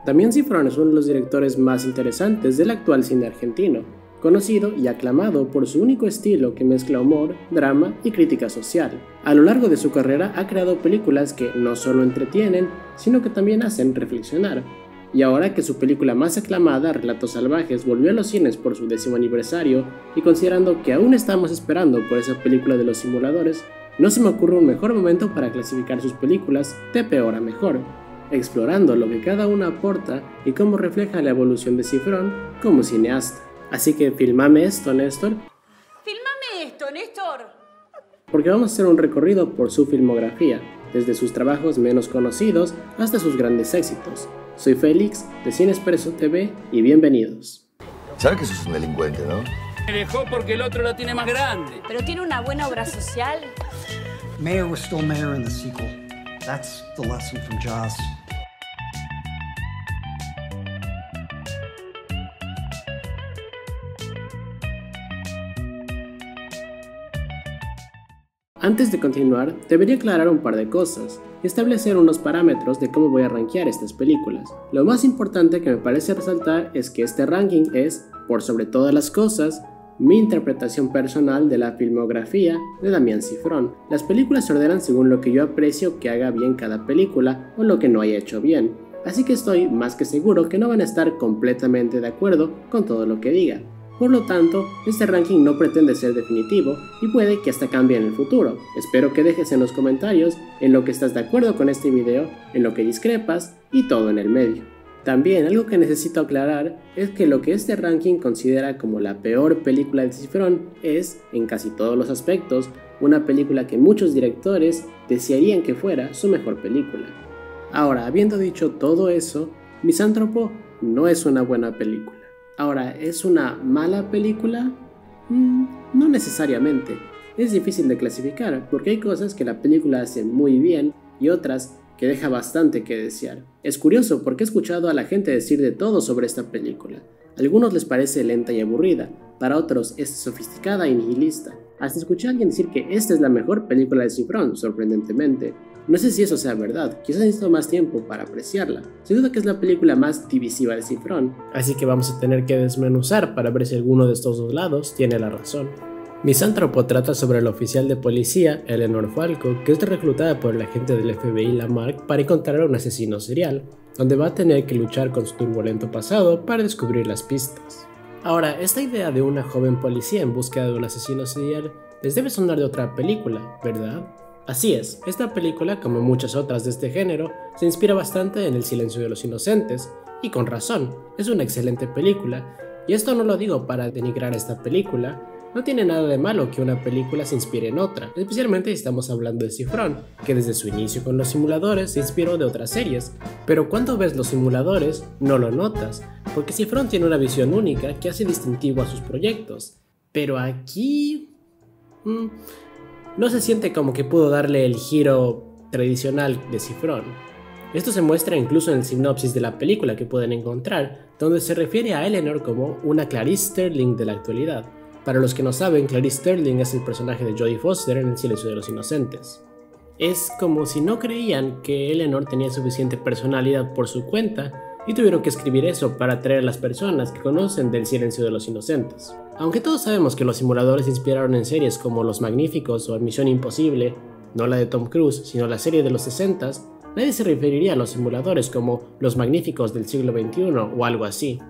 Damián Cifrón es uno de los directores más interesantes del actual cine argentino, conocido y aclamado por su único estilo que mezcla humor, drama y crítica social. A lo largo de su carrera ha creado películas que no solo entretienen, sino que también hacen reflexionar. Y ahora que su película más aclamada, Relatos Salvajes, volvió a los cines por su 10º aniversario, y considerando que aún estamos esperando por esa película de los simuladores, no se me ocurre un mejor momento para clasificar sus películas de peor a mejor, explorando lo que cada una aporta y cómo refleja la evolución de Cifrón como cineasta. Así que filmame esto, Néstor. ¡Filmame esto, Néstor! Porque vamos a hacer un recorrido por su filmografía, desde sus trabajos menos conocidos hasta sus grandes éxitos. Soy Félix, de Cine Expreso TV, y bienvenidos. ¿Sabes que sos un delincuente, no? Me dejó porque el otro lo tiene más grande. ¿Pero tiene una buena obra social? Mayor was still mayor in the sequel. That's the lesson from Jaws. Antes de continuar, debería aclarar un par de cosas y establecer unos parámetros de cómo voy a rankear estas películas. Lo más importante que me parece resaltar es que este ranking es, por sobre todas las cosas, mi interpretación personal de la filmografía de Damián Cifrón. Las películas se ordenan según lo que yo aprecio que haga bien cada película o lo que no haya hecho bien, así que estoy más que seguro que no van a estar completamente de acuerdo con todo lo que diga. Por lo tanto, este ranking no pretende ser definitivo y puede que hasta cambie en el futuro. Espero que dejes en los comentarios en lo que estás de acuerdo con este video, en lo que discrepas y todo en el medio. También algo que necesito aclarar es que lo que este ranking considera como la peor película de Cifrón es, en casi todos los aspectos, una película que muchos directores desearían que fuera su mejor película. Ahora, habiendo dicho todo eso, Misántropo no es una buena película. Ahora, ¿es una mala película? No necesariamente. Es difícil de clasificar porque hay cosas que la película hace muy bien y otras que deja bastante que desear. Es curioso porque he escuchado a la gente decir de todo sobre esta película. A algunos les parece lenta y aburrida, para otros es sofisticada y nihilista. Hasta escuché a alguien decir que esta es la mejor película de Cifrón, sorprendentemente. No sé si eso sea verdad, quizás necesito más tiempo para apreciarla. Sin duda que es la película más divisiva de Cifrón, así que vamos a tener que desmenuzar para ver si alguno de estos dos lados tiene la razón. Misántropo trata sobre la oficial de policía, Eleanor Falco, que es reclutada por el agente del FBI Lamarck para encontrar a un asesino serial, donde va a tener que luchar con su turbulento pasado para descubrir las pistas. Ahora, esta idea de una joven policía en búsqueda de un asesino serial les debe sonar de otra película, ¿verdad? Así es, esta película, como muchas otras de este género, se inspira bastante en El silencio de los inocentes, y con razón, es una excelente película, y esto no lo digo para denigrar esta película. No tiene nada de malo que una película se inspire en otra, especialmente si estamos hablando de Cifrón, que desde su inicio con los simuladores se inspiró de otras series, pero cuando ves los simuladores no lo notas, porque Cifrón tiene una visión única que hace distintivo a sus proyectos, pero aquí no se siente como que pudo darle el giro tradicional de Cifrón. Esto se muestra incluso en el sinopsis de la película que pueden encontrar, donde se refiere a Eleanor como una Clarice Sterling de la actualidad. Para los que no saben, Clarice Sterling es el personaje de Jodie Foster en El silencio de los inocentes. Es como si no creían que Eleanor tenía suficiente personalidad por su cuenta y tuvieron que escribir eso para atraer a las personas que conocen del silencio de los inocentes. Aunque todos sabemos que los simuladores se inspiraron en series como Los Magníficos o Misión Imposible, no la de Tom Cruise, sino la serie de los 60s, nadie se referiría a los simuladores como Los Magníficos del siglo XXI o algo así.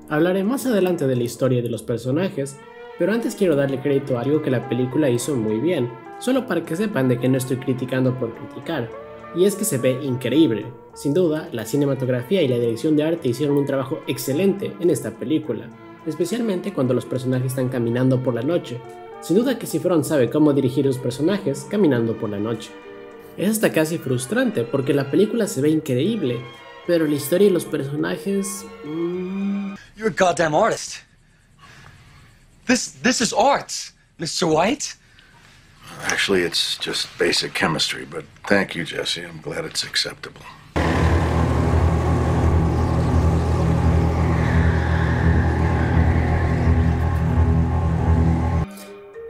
Hablaré más adelante de la historia de los personajes, pero antes quiero darle crédito a algo que la película hizo muy bien, solo para que sepan de que no estoy criticando por criticar, y es que se ve increíble. Sin duda, la cinematografía y la dirección de arte hicieron un trabajo excelente en esta película, especialmente cuando los personajes están caminando por la noche. Sin duda que Cifrón sabe cómo dirigir a los personajes caminando por la noche. Es hasta casi frustrante porque la película se ve increíble, pero la historia y los personajes... You're a goddamn artist. This is art, Mr. White. Actually, it's just basic chemistry, but thank you, Jesse. I'm glad it's acceptable.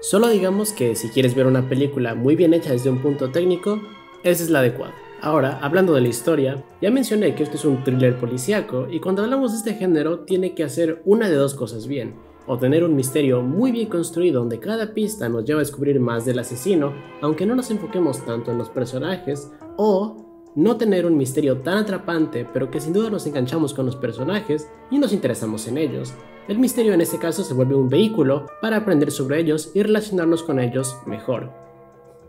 Solo digamos que si quieres ver una película muy bien hecha desde un punto técnico, esa es la adecuada. Ahora, hablando de la historia, ya mencioné que esto es un thriller policíaco y cuando hablamos de este género tiene que hacer una de dos cosas bien: o tener un misterio muy bien construido donde cada pista nos lleva a descubrir más del asesino, aunque no nos enfoquemos tanto en los personajes, o no tener un misterio tan atrapante pero que sin duda nos enganchamos con los personajes y nos interesamos en ellos. El misterio en este caso se vuelve un vehículo para aprender sobre ellos y relacionarnos con ellos mejor.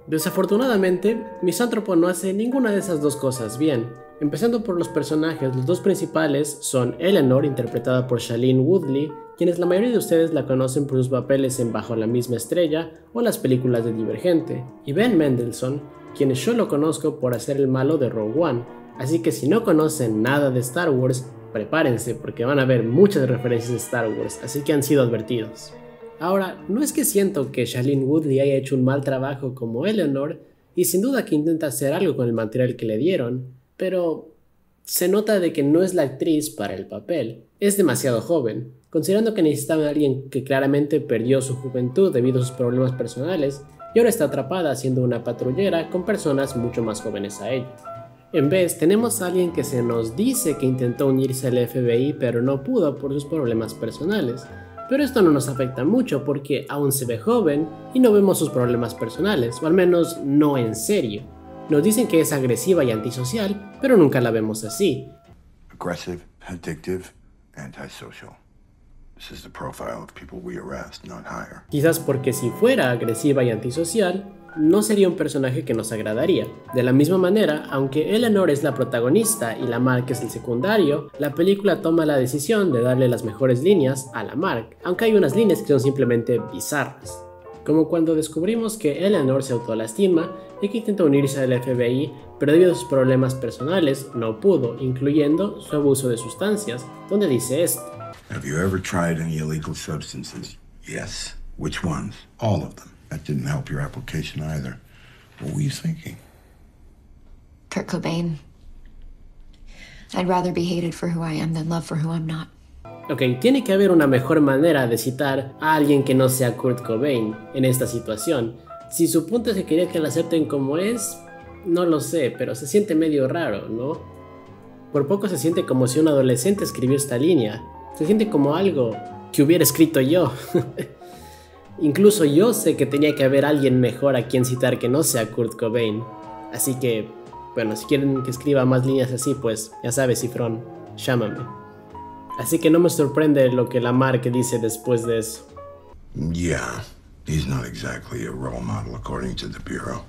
Desafortunadamente, Misanthropo no hace ninguna de esas dos cosas bien. Empezando por los personajes, los dos principales son Eleanor, interpretada por Shailene Woodley, quienes la mayoría de ustedes la conocen por sus papeles en Bajo la misma estrella o las películas de Divergente, y Ben Mendelsohn, quienes yo lo conozco por hacer el malo de Rogue One, así que si no conocen nada de Star Wars, prepárense porque van a ver muchas referencias de Star Wars, así que han sido advertidos. Ahora, no es que siento que Shailene Woodley haya hecho un mal trabajo como Eleanor, y sin duda que intenta hacer algo con el material que le dieron, pero se nota de que no es la actriz para el papel. Es demasiado joven, considerando que necesitaba a alguien que claramente perdió su juventud debido a sus problemas personales, y ahora está atrapada siendo una patrullera con personas mucho más jóvenes a ella. En vez, tenemos a alguien que se nos dice que intentó unirse al FBI pero no pudo por sus problemas personales. Pero esto no nos afecta mucho porque aún se ve joven y no vemos sus problemas personales, o al menos no en serio. Nos dicen que es agresiva y antisocial, pero nunca la vemos así. Aggressive, addictive, antisocial. This is the profile of people we arrest, not hire. Quizás porque si fuera agresiva y antisocial, no sería un personaje que nos agradaría. De la misma manera, aunque Eleanor es la protagonista y Lamarck es el secundario, la película toma la decisión de darle las mejores líneas a Lamarck, aunque hay unas líneas que son simplemente bizarras. Como cuando descubrimos que Eleanor se autolastima y que intenta unirse al FBI, pero debido a sus problemas personales no pudo, incluyendo su abuso de sustancias, donde dice esto. Have you ever tried any illegal substances? Yes. Which ones? All of them. That didn't help your application either. What were you thinking? Kurt Cobain. I'd rather be hated for who I am than loved for who I'm not. Ok, tiene que haber una mejor manera de citar a alguien que no sea Kurt Cobain en esta situación. Si su punto es que quería que la acepten como es, no lo sé, pero se siente medio raro, ¿no? Por poco se siente como si un adolescente escribió esta línea. Se siente como algo que hubiera escrito yo. Incluso yo sé que tenía que haber alguien mejor a quien citar que no sea Kurt Cobain. Así que, bueno, si quieren que escriba más líneas así, pues ya sabes, Cifrón, llámame. Así que no me sorprende lo que Lamarck dice después de eso. Yeah, he's not exactly a role model according to the Bureau.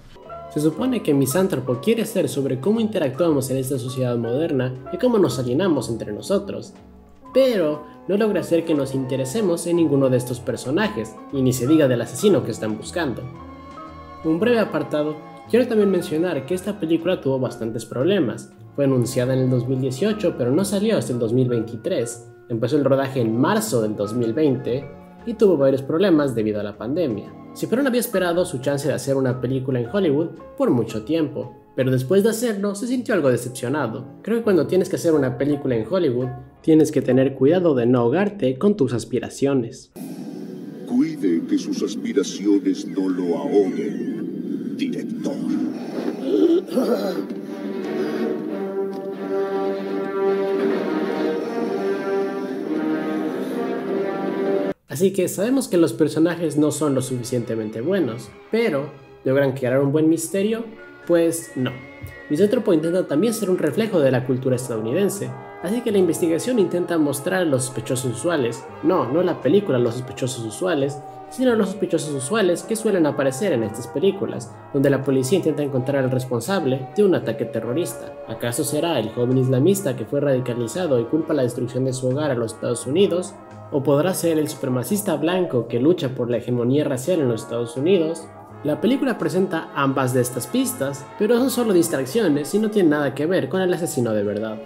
Se supone que Misanthropo quiere ser sobre cómo interactuamos en esta sociedad moderna y cómo nos alienamos entre nosotros, pero no logra hacer que nos interesemos en ninguno de estos personajes, y ni se diga del asesino que están buscando. Un breve apartado, quiero también mencionar que esta película tuvo bastantes problemas. Fue anunciada en el 2018, pero no salió hasta el 2023. Empezó el rodaje en marzo del 2020 y tuvo varios problemas debido a la pandemia. Cifrón había esperado su chance de hacer una película en Hollywood por mucho tiempo, pero después de hacerlo se sintió algo decepcionado. Creo que cuando tienes que hacer una película en Hollywood, tienes que tener cuidado de no ahogarte con tus aspiraciones. Cuide que sus aspiraciones no lo ahoguen, director. Así que sabemos que los personajes no son lo suficientemente buenos, pero ¿logran crear un buen misterio? Pues no. Misanthropo intenta también ser un reflejo de la cultura estadounidense, así que la investigación intenta mostrar los sospechosos usuales, no la película Los sospechosos usuales, sino los sospechosos usuales que suelen aparecer en estas películas, donde la policía intenta encontrar al responsable de un ataque terrorista. ¿Acaso será el joven islamista que fue radicalizado y culpa la destrucción de su hogar a los Estados Unidos? ¿O podrá ser el supremacista blanco que lucha por la hegemonía racial en los Estados Unidos? La película presenta ambas de estas pistas, pero son solo distracciones y no tienen nada que ver con el asesino de verdad.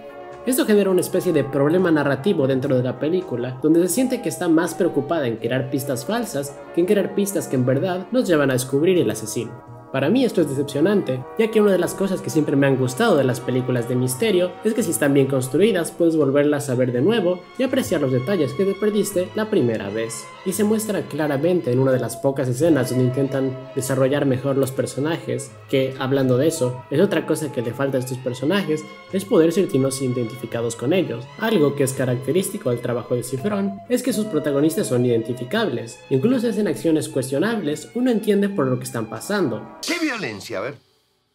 Esto genera una especie de problema narrativo dentro de la película, donde se siente que está más preocupada en crear pistas falsas que en crear pistas que en verdad nos llevan a descubrir el asesino. Para mí esto es decepcionante, ya que una de las cosas que siempre me han gustado de las películas de misterio es que si están bien construidas puedes volverlas a ver de nuevo y apreciar los detalles que te perdiste la primera vez. Y se muestra claramente en una de las pocas escenas donde intentan desarrollar mejor los personajes, que hablando de eso, es otra cosa que le falta a estos personajes, es poder sentirnos identificados con ellos. Algo que es característico del trabajo de Cifrón es que sus protagonistas son identificables, incluso si hacen acciones cuestionables, uno entiende por lo que están pasando. ¿Qué violencia? A ver,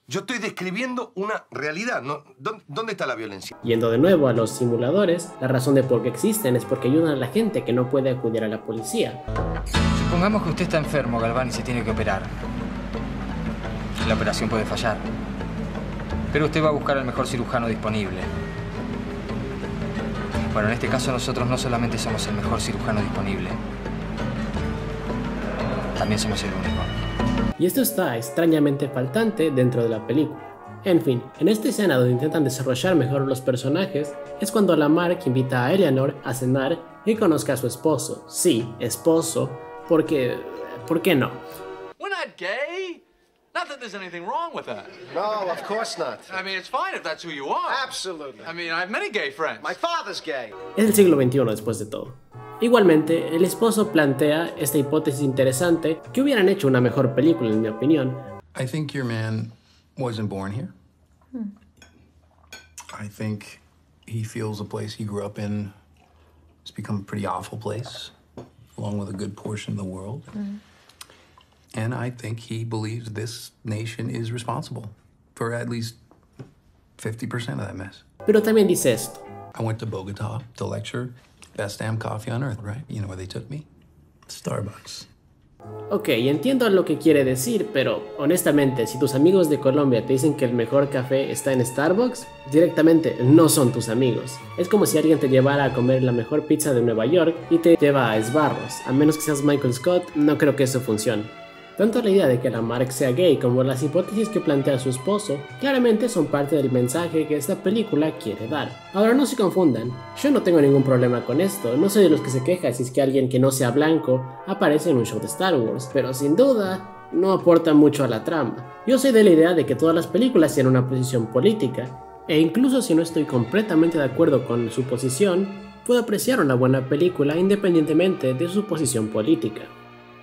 yo estoy describiendo una realidad, ¿no? ¿Dónde está la violencia? Yendo de nuevo a los simuladores, la razón de por qué existen es porque ayudan a la gente que no puede acudir a la policía. Supongamos que usted está enfermo, Galván, y se tiene que operar. La operación puede fallar, pero usted va a buscar al mejor cirujano disponible. Bueno, en este caso nosotros no solamente somos el mejor cirujano disponible, también somos el único. Y esto está extrañamente faltante dentro de la película. En fin, en esta escena donde intentan desarrollar mejor los personajes, es cuando Lamarck invita a Eleanor a cenar y conozca a su esposo. Sí, esposo, porque... ¿por qué no? We're not gay. Not that there's anything wrong with that. No, of course not. I mean, it's fine if that's who you are. Absolutely. I mean, I have many gay friends. My father's gay. Es el siglo XXI después de todo. Igualmente, el esposo plantea esta hipótesis interesante que hubieran hecho una mejor película en mi opinión. I think your man wasn't born here. I think he feels the place he grew up in has become a pretty awful place, along with a good portion of the world. And I think he believes this nation is responsible for at least 50% of that mess. Pero también dice esto. I went to Bogota to lecture. Best damn coffee on earth, right? You know where they took me? Starbucks. Ok, entiendo lo que quiere decir, pero honestamente, si tus amigos de Colombia te dicen que el mejor café está en Starbucks, directamente no son tus amigos. Es como si alguien te llevara a comer la mejor pizza de Nueva York y te lleva a Sbarros. A menos que seas Michael Scott, no creo que eso funcione. Tanto la idea de que Lamarck sea gay como las hipótesis que plantea su esposo claramente son parte del mensaje que esta película quiere dar. Ahora no se confundan, yo no tengo ningún problema con esto, no soy de los que se queja si es que alguien que no sea blanco aparece en un show de Star Wars, pero sin duda no aporta mucho a la trama. Yo soy de la idea de que todas las películas tienen una posición política, e incluso si no estoy completamente de acuerdo con su posición, puedo apreciar una buena película independientemente de su posición política.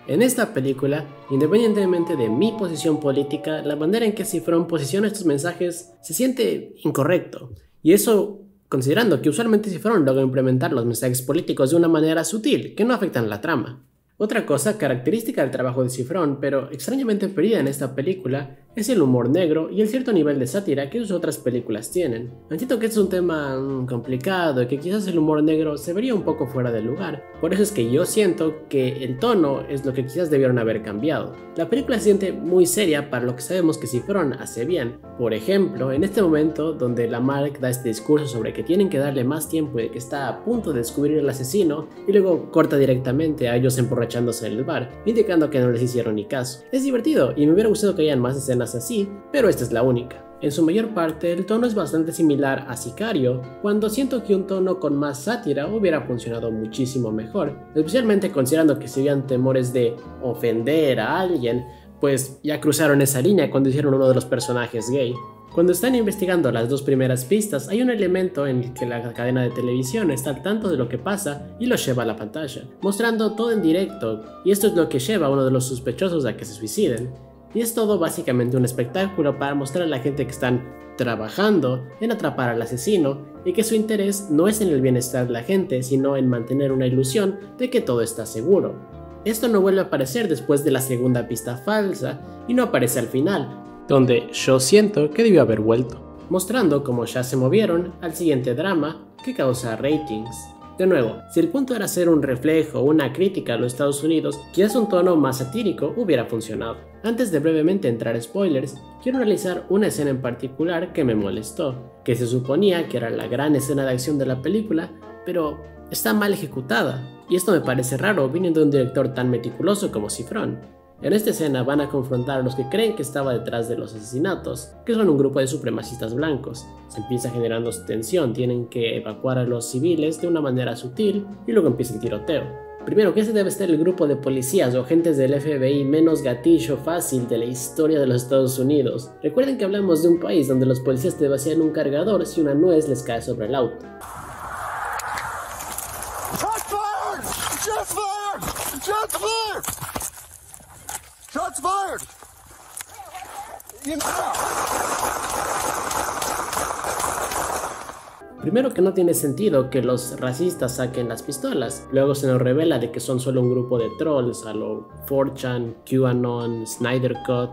En esta película, independientemente de mi posición política, la manera en que Cifrón posiciona estos mensajes se siente incorrecto. Y eso considerando que usualmente Cifrón logra implementar los mensajes políticos de una manera sutil, que no afectan la trama. Otra cosa característica del trabajo de Cifrón, pero extrañamente perdida en esta película, es el humor negro y el cierto nivel de sátira que sus otras películas tienen. Entiendo que este es un tema complicado y que quizás el humor negro se vería un poco fuera de lugar, por eso es que yo siento que el tono es lo que quizás debieron haber cambiado. La película se siente muy seria para lo que sabemos que Cifrón hace bien. Por ejemplo, en este momento donde Lamarck da este discurso sobre que tienen que darle más tiempo y de que está a punto de descubrir al asesino, y luego corta directamente a ellos emborrachándose en el bar, indicando que no les hicieron ni caso. Es divertido y me hubiera gustado que hayan más escenas así, pero esta es la única. En su mayor parte, el tono es bastante similar a Sicario, cuando siento que un tono con más sátira hubiera funcionado muchísimo mejor, especialmente considerando que si habían temores de ofender a alguien, pues ya cruzaron esa línea cuando hicieron uno de los personajes gay. Cuando están investigando las dos primeras pistas, hay un elemento en el que la cadena de televisión está al tanto de lo que pasa y lo lleva a la pantalla, mostrando todo en directo, y esto es lo que lleva a uno de los sospechosos a que se suiciden. Y es todo básicamente un espectáculo para mostrar a la gente que están trabajando en atrapar al asesino y que su interés no es en el bienestar de la gente, sino en mantener una ilusión de que todo está seguro. Esto no vuelve a aparecer después de la segunda pista falsa y no aparece al final, donde yo siento que debió haber vuelto, mostrando cómo ya se movieron al siguiente drama que causa ratings. De nuevo, si el punto era ser un reflejo o una crítica a los Estados Unidos, quizás un tono más satírico hubiera funcionado. Antes de brevemente entrar a spoilers, quiero analizar una escena en particular que me molestó, que se suponía que era la gran escena de acción de la película, pero está mal ejecutada, y esto me parece raro viniendo de un director tan meticuloso como Cifrón. En esta escena van a confrontar a los que creen que estaba detrás de los asesinatos, que son un grupo de supremacistas blancos. Se empieza generando tensión, tienen que evacuar a los civiles de una manera sutil y luego empieza el tiroteo. Primero, que ese debe ser el grupo de policías o agentes del FBI menos gatillo fácil de la historia de los Estados Unidos. Recuerden que hablamos de un país donde los policías te vacían un cargador si una nuez les cae sobre el auto. Shots fired! Shots fired! Shots fired! Shots fired! Primero, que no tiene sentido que los racistas saquen las pistolas. Luego se nos revela de que son solo un grupo de trolls a lo 4chan, QAnon, Snyder Cut.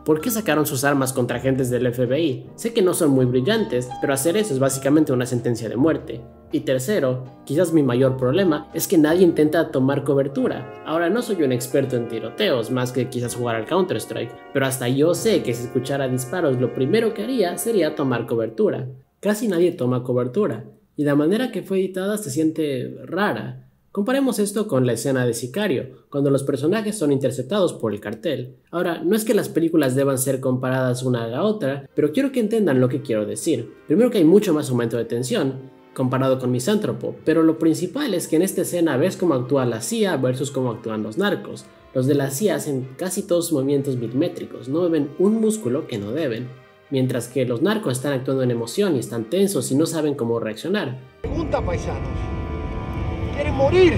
¿Por qué sacaron sus armas contra agentes del FBI? Sé que no son muy brillantes, pero hacer eso es básicamente una sentencia de muerte. Y tercero, quizás mi mayor problema, es que nadie intenta tomar cobertura. Ahora, no soy un experto en tiroteos, más que quizás jugar al Counter-Strike, pero hasta yo sé que si escuchara disparos lo primero que haría sería tomar cobertura. Casi nadie toma cobertura, y la manera que fue editada se siente rara. Comparemos esto con la escena de Sicario, cuando los personajes son interceptados por el cartel. Ahora, no es que las películas deban ser comparadas una a la otra, pero quiero que entiendan lo que quiero decir. Primero, que hay mucho más aumento de tensión comparado con Misántropo, pero lo principal es que en esta escena ves cómo actúa la CIA versus cómo actúan los narcos. Los de la CIA hacen casi todos sus movimientos milimétricos, no mueven un músculo que no deben, mientras que los narcos están actuando en emoción y están tensos y no saben cómo reaccionar. Pregunta, paisanos. ¡Quieren morir!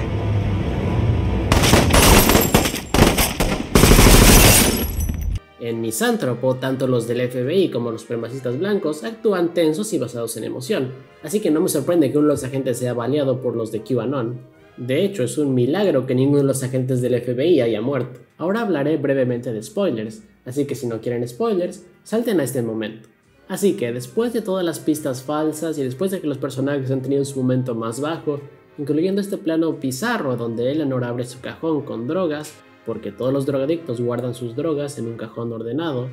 En Misántropo, tanto los del FBI como los supremacistas blancos actúan tensos y basados en emoción, así que no me sorprende que uno de los agentes sea baleado por los de QAnon. De hecho, es un milagro que ninguno de los agentes del FBI haya muerto. Ahora hablaré brevemente de spoilers, así que si no quieren spoilers, salten a este momento. Así que después de todas las pistas falsas y después de que los personajes han tenido su momento más bajo, incluyendo este plano bizarro donde Eleanor abre su cajón con drogas, porque todos los drogadictos guardan sus drogas en un cajón ordenado,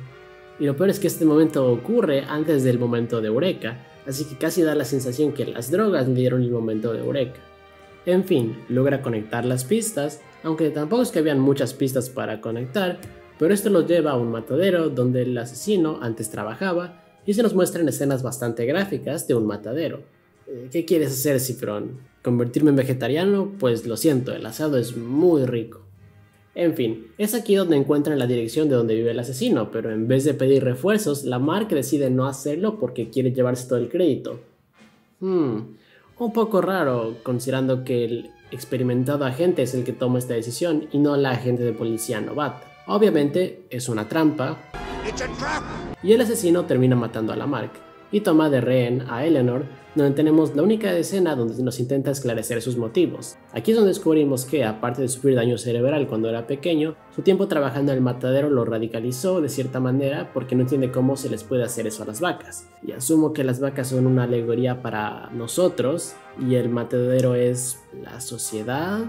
y lo peor es que este momento ocurre antes del momento de Eureka, así que casi da la sensación que las drogas le dieron el momento de Eureka. En fin, logra conectar las pistas, aunque tampoco es que habían muchas pistas para conectar, pero esto los lleva a un matadero donde el asesino antes trabajaba y se nos muestran escenas bastante gráficas de un matadero. ¿Qué quieres hacer, Cifrón? ¿Convertirme en vegetariano? Pues lo siento, el asado es muy rico. En fin, es aquí donde encuentran la dirección de donde vive el asesino, pero en vez de pedir refuerzos, la marca decide no hacerlo porque quiere llevarse todo el crédito. Un poco raro, considerando que el experimentado agente es el que toma esta decisión y no la agente de policía novata. Obviamente es una trampa, y el asesino termina matando a la marca y toma de rehén a Eleanor, donde tenemos la única escena donde nos intenta esclarecer sus motivos. Aquí es donde descubrimos que, aparte de sufrir daño cerebral cuando era pequeño, su tiempo trabajando en el matadero lo radicalizó de cierta manera porque no entiende cómo se les puede hacer eso a las vacas. Y asumo que las vacas son una alegoría para nosotros y el matadero es la sociedad,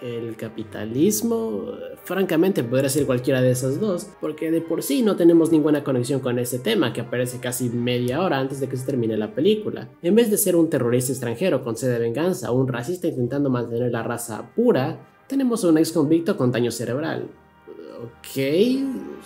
el capitalismo. Francamente podría ser cualquiera de esas dos, porque de por sí no tenemos ninguna conexión con ese tema que aparece casi media hora antes de que se termine la película. En vez de ser un terrorista extranjero con sed de venganza o un racista intentando mantener la raza pura, tenemos a un ex convicto con daño cerebral. Ok,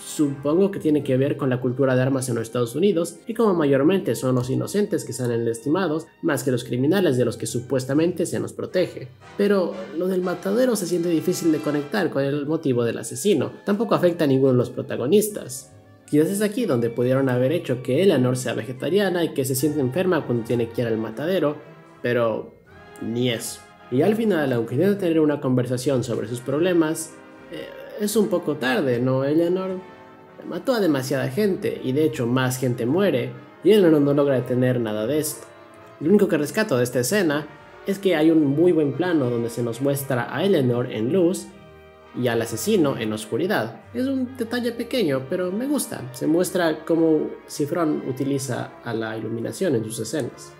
supongo que tiene que ver con la cultura de armas en los Estados Unidos y como mayormente son los inocentes que salen lastimados más que los criminales de los que supuestamente se nos protege. Pero lo del matadero se siente difícil de conectar con el motivo del asesino, tampoco afecta a ninguno de los protagonistas. Quizás es aquí donde pudieron haber hecho que Eleanor sea vegetariana y que se siente enferma cuando tiene que ir al matadero, pero ni eso. Y al final, aunque intenta tener una conversación sobre sus problemas, es un poco tarde, ¿no, Eleanor? Mató a demasiada gente y de hecho más gente muere y Eleanor no logra detener nada de esto. Lo único que rescato de esta escena es que hay un muy buen plano donde se nos muestra a Eleanor en luz y al asesino en oscuridad. Es un detalle pequeño, pero me gusta. Se muestra cómo Cifrón utiliza a la iluminación en sus escenas.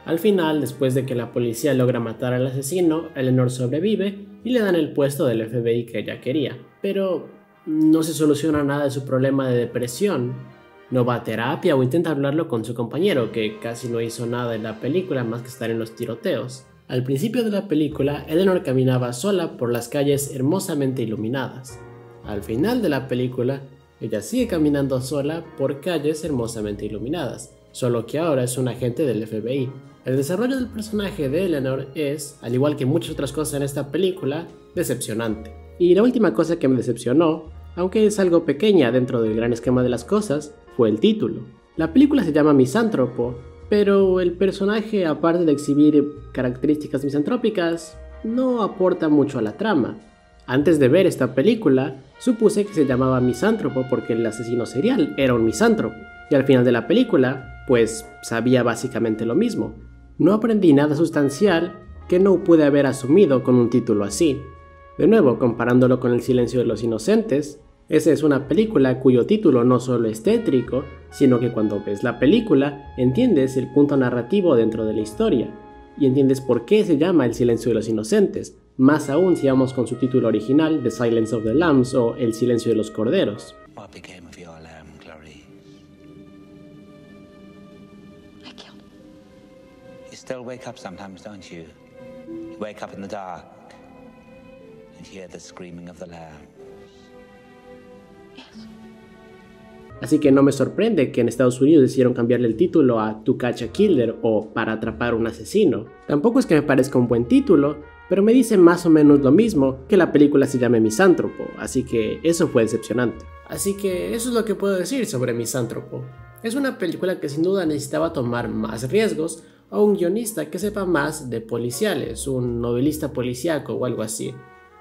Al final, después de que la policía logra matar al asesino, Eleanor sobrevive y le dan el puesto del FBI que ella quería. Pero no se soluciona nada de su problema de depresión. No va a terapia o intenta hablarlo con su compañero, que casi no hizo nada en la película más que estar en los tiroteos. Al principio de la película, Eleanor caminaba sola por las calles hermosamente iluminadas. Al final de la película, ella sigue caminando sola por calles hermosamente iluminadas. solo que ahora es un agente del FBI. El desarrollo del personaje de Eleanor es, al igual que muchas otras cosas en esta película, decepcionante. Y la última cosa que me decepcionó, aunque es algo pequeña dentro del gran esquema de las cosas, fue el título. La película se llama Misántropo, pero el personaje, aparte de exhibir características misantrópicas, no aporta mucho a la trama. Antes de ver esta película, supuse que se llamaba Misántropo porque el asesino serial era un misántropo, y al final de la película, pues sabía básicamente lo mismo. No aprendí nada sustancial que no pude haber asumido con un título así. De nuevo, comparándolo con El silencio de los inocentes, esa es una película cuyo título no solo es tétrico, sino que cuando ves la película entiendes el punto narrativo dentro de la historia, y entiendes por qué se llama El silencio de los inocentes, más aún si vamos con su título original, The Silence of the Lambs o El silencio de los corderos. What became of your lamb, Clarice? I killed him. You still wake up sometimes, don't you? You wake up in the dark and hear the screaming of the lamb. Así que no me sorprende que en Estados Unidos decidieron cambiarle el título a To Catch a Killer o Para atrapar a un asesino. Tampoco es que me parezca un buen título, pero me dice más o menos lo mismo que la película se llame Misántropo, así que eso fue decepcionante. Así que eso es lo que puedo decir sobre Misántropo. Es una película que sin duda necesitaba tomar más riesgos o un guionista que sepa más de policiales, un novelista policíaco o algo así.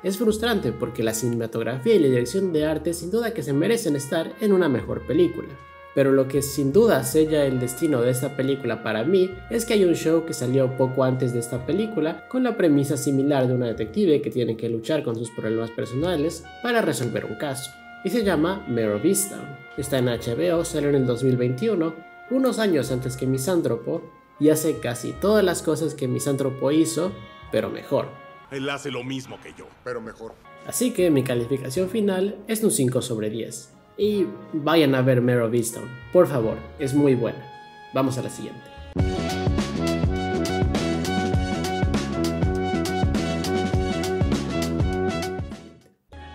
Es frustrante porque la cinematografía y la dirección de arte sin duda que se merecen estar en una mejor película. Pero lo que sin duda sella el destino de esta película para mí es que hay un show que salió poco antes de esta película con la premisa similar de una detective que tiene que luchar con sus problemas personales para resolver un caso. Y se llama Mare of Easttown. Está en HBO, salió en el 2021, unos años antes que Misántropo, y hace casi todas las cosas que Misántropo hizo, pero mejor. Él hace lo mismo que yo, pero mejor. Así que mi calificación final es un 5 sobre 10. Y vayan a ver Mare of Easttown, por favor, es muy buena. Vamos a la siguiente.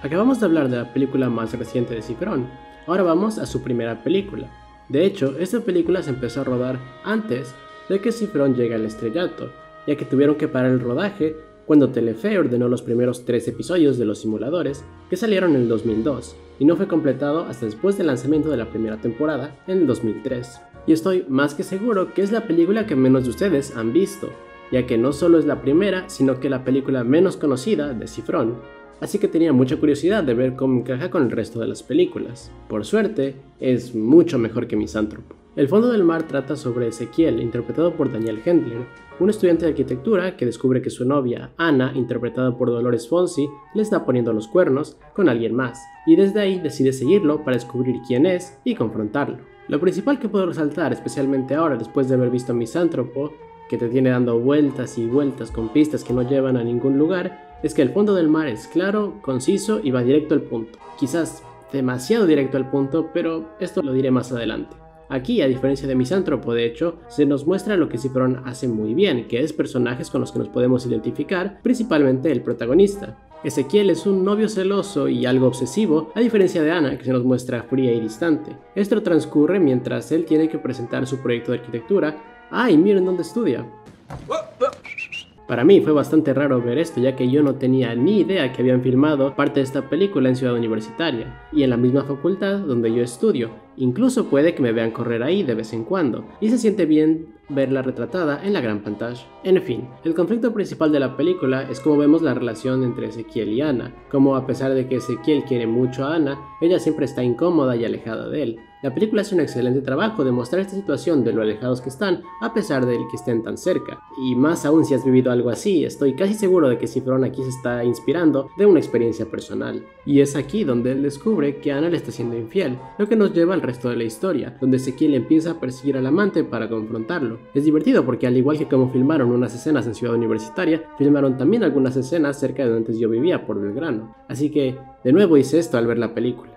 Acabamos de hablar de la película más reciente de Cifrón, ahora vamos a su primera película. De hecho, esta película se empezó a rodar antes de que Cifrón llegue al estrellato, ya que tuvieron que parar el rodaje cuando Telefe ordenó los primeros 3 episodios de Los Simuladores, que salieron en el 2002, y no fue completado hasta después del lanzamiento de la primera temporada, en el 2003. Y estoy más que seguro que es la película que menos de ustedes han visto, ya que no solo es la primera, sino que la película menos conocida de Cifrón, así que tenía mucha curiosidad de ver cómo encaja con el resto de las películas. Por suerte, es mucho mejor que Misántropo. El fondo del mar trata sobre Ezequiel, interpretado por Daniel Hendler, un estudiante de arquitectura que descubre que su novia, Ana, interpretada por Dolores Fonzi, le está poniendo los cuernos con alguien más, y desde ahí decide seguirlo para descubrir quién es y confrontarlo. Lo principal que puedo resaltar, especialmente ahora después de haber visto Misántropo, que te tiene dando vueltas y vueltas con pistas que no llevan a ningún lugar, es que el fondo del mar es claro, conciso y va directo al punto. Quizás demasiado directo al punto, pero esto lo diré más adelante. Aquí, a diferencia de Misántropo, de hecho, se nos muestra lo que Cifrón hace muy bien, que es personajes con los que nos podemos identificar, principalmente el protagonista. Ezequiel es un novio celoso y algo obsesivo, a diferencia de Ana, que se nos muestra fría y distante. Esto transcurre mientras él tiene que presentar su proyecto de arquitectura. ¡Ay, miren dónde estudia! Para mí fue bastante raro ver esto, ya que yo no tenía ni idea que habían filmado parte de esta película en Ciudad Universitaria, y en la misma facultad donde yo estudio. Incluso puede que me vean correr ahí de vez en cuando, y se siente bien verla retratada en la gran pantalla. En fin, el conflicto principal de la película es cómo vemos la relación entre Ezequiel y Ana, como a pesar de que Ezequiel quiere mucho a Ana, ella siempre está incómoda y alejada de él. La película hace un excelente trabajo de mostrar esta situación de lo alejados que están, a pesar de que estén tan cerca. Y más aún si has vivido algo así, estoy casi seguro de que Cifrón aquí se está inspirando de una experiencia personal. Y es aquí donde él descubre que Ana le está siendo infiel, lo que nos lleva al resto de la historia, donde Ezequiel empieza a perseguir al amante para confrontarlo. Es divertido porque al igual que como filmaron unas escenas en Ciudad Universitaria, filmaron también algunas escenas cerca de donde antes yo vivía, por Belgrano. Así que, de nuevo hice esto al ver la película.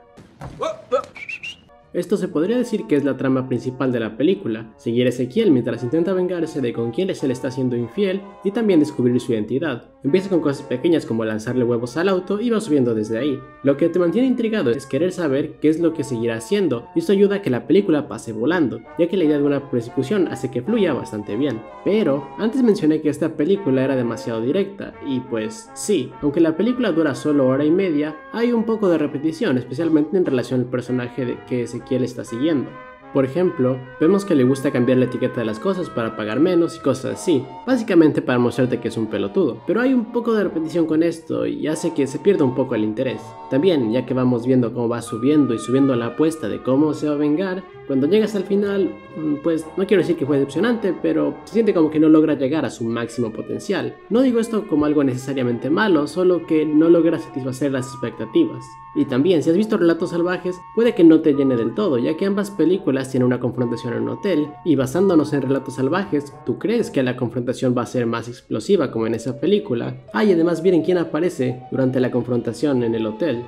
Esto se podría decir que es la trama principal de la película, seguir a Ezequiel mientras intenta vengarse de con quien se le está siendo infiel y también descubrir su identidad. Empieza con cosas pequeñas como lanzarle huevos al auto y va subiendo desde ahí. Lo que te mantiene intrigado es querer saber qué es lo que seguirá haciendo, y esto ayuda a que la película pase volando, ya que la idea de una persecución hace que fluya bastante bien. Pero antes mencioné que esta película era demasiado directa, y pues sí, aunque la película dura solo hora y media, hay un poco de repetición, especialmente en relación al personaje que Ezequiel está siguiendo. Por ejemplo, vemos que le gusta cambiar la etiqueta de las cosas para pagar menos y cosas así, básicamente para mostrarte que es un pelotudo. Pero hay un poco de repetición con esto y hace que se pierda un poco el interés. También, ya que vamos viendo cómo va subiendo y subiendo la apuesta de cómo se va a vengar, cuando llegas al final, pues no quiero decir que fue decepcionante, pero se siente como que no logra llegar a su máximo potencial. No digo esto como algo necesariamente malo, solo que no logra satisfacer las expectativas. Y también, si has visto Relatos Salvajes, puede que no te llene del todo, ya que ambas películas tienen una confrontación en un hotel, y basándonos en Relatos Salvajes, tú crees que la confrontación va a ser más explosiva como en esa película. Y además miren quién aparece durante la confrontación en el hotel.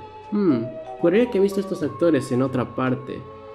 Juraría que he visto a estos actores en otra parte,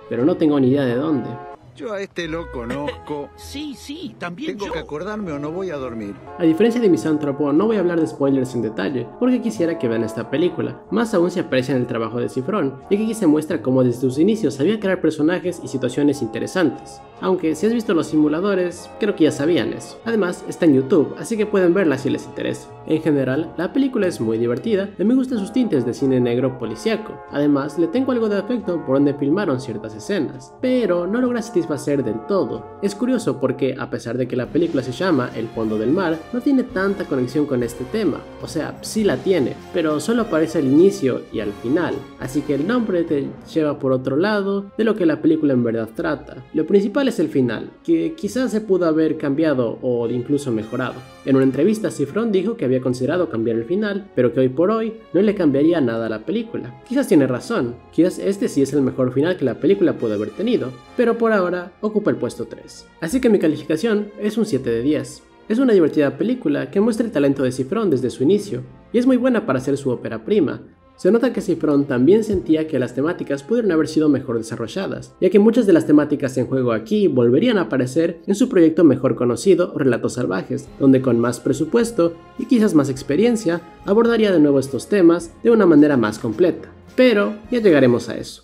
pero no tengo ni idea de dónde. Yo a este lo conozco. Sí, también Tengo que acordarme o no voy a dormir. A diferencia de Misántropo, no voy a hablar de spoilers en detalle, porque quisiera que vean esta película, más aún si aprecian el trabajo de Cifrón, ya que aquí se muestra cómo desde sus inicios sabía crear personajes y situaciones interesantes. Aunque si has visto los simuladores, creo que ya sabían eso. Además, está en YouTube, así que pueden verla si les interesa. En general, la película es muy divertida y me gustan sus tintes de cine negro policíaco. Además, le tengo algo de afecto por donde filmaron ciertas escenas, pero no logra satisfacer del todo. Es curioso porque, a pesar de que la película se llama El fondo del mar, no tiene tanta conexión con este tema. O sea, sí la tiene, pero solo aparece al inicio y al final, así que el nombre te lleva por otro lado de lo que la película en verdad trata. Lo principal es el final, que quizás se pudo haber cambiado o incluso mejorado. En una entrevista, Cifrón dijo que había considerado cambiar el final, pero que hoy por hoy no le cambiaría nada a la película. Quizás tiene razón, quizás este sí es el mejor final que la película pudo haber tenido, pero por ahora ocupa el puesto 3. Así que mi calificación es un 7 de 10. Es una divertida película que muestra el talento de Cifrón desde su inicio, y es muy buena para ser su ópera prima. Se nota que Cifrón también sentía que las temáticas pudieron haber sido mejor desarrolladas, ya que muchas de las temáticas en juego aquí volverían a aparecer en su proyecto mejor conocido, Relatos Salvajes, donde con más presupuesto y quizás más experiencia, abordaría de nuevo estos temas de una manera más completa. Pero ya llegaremos a eso.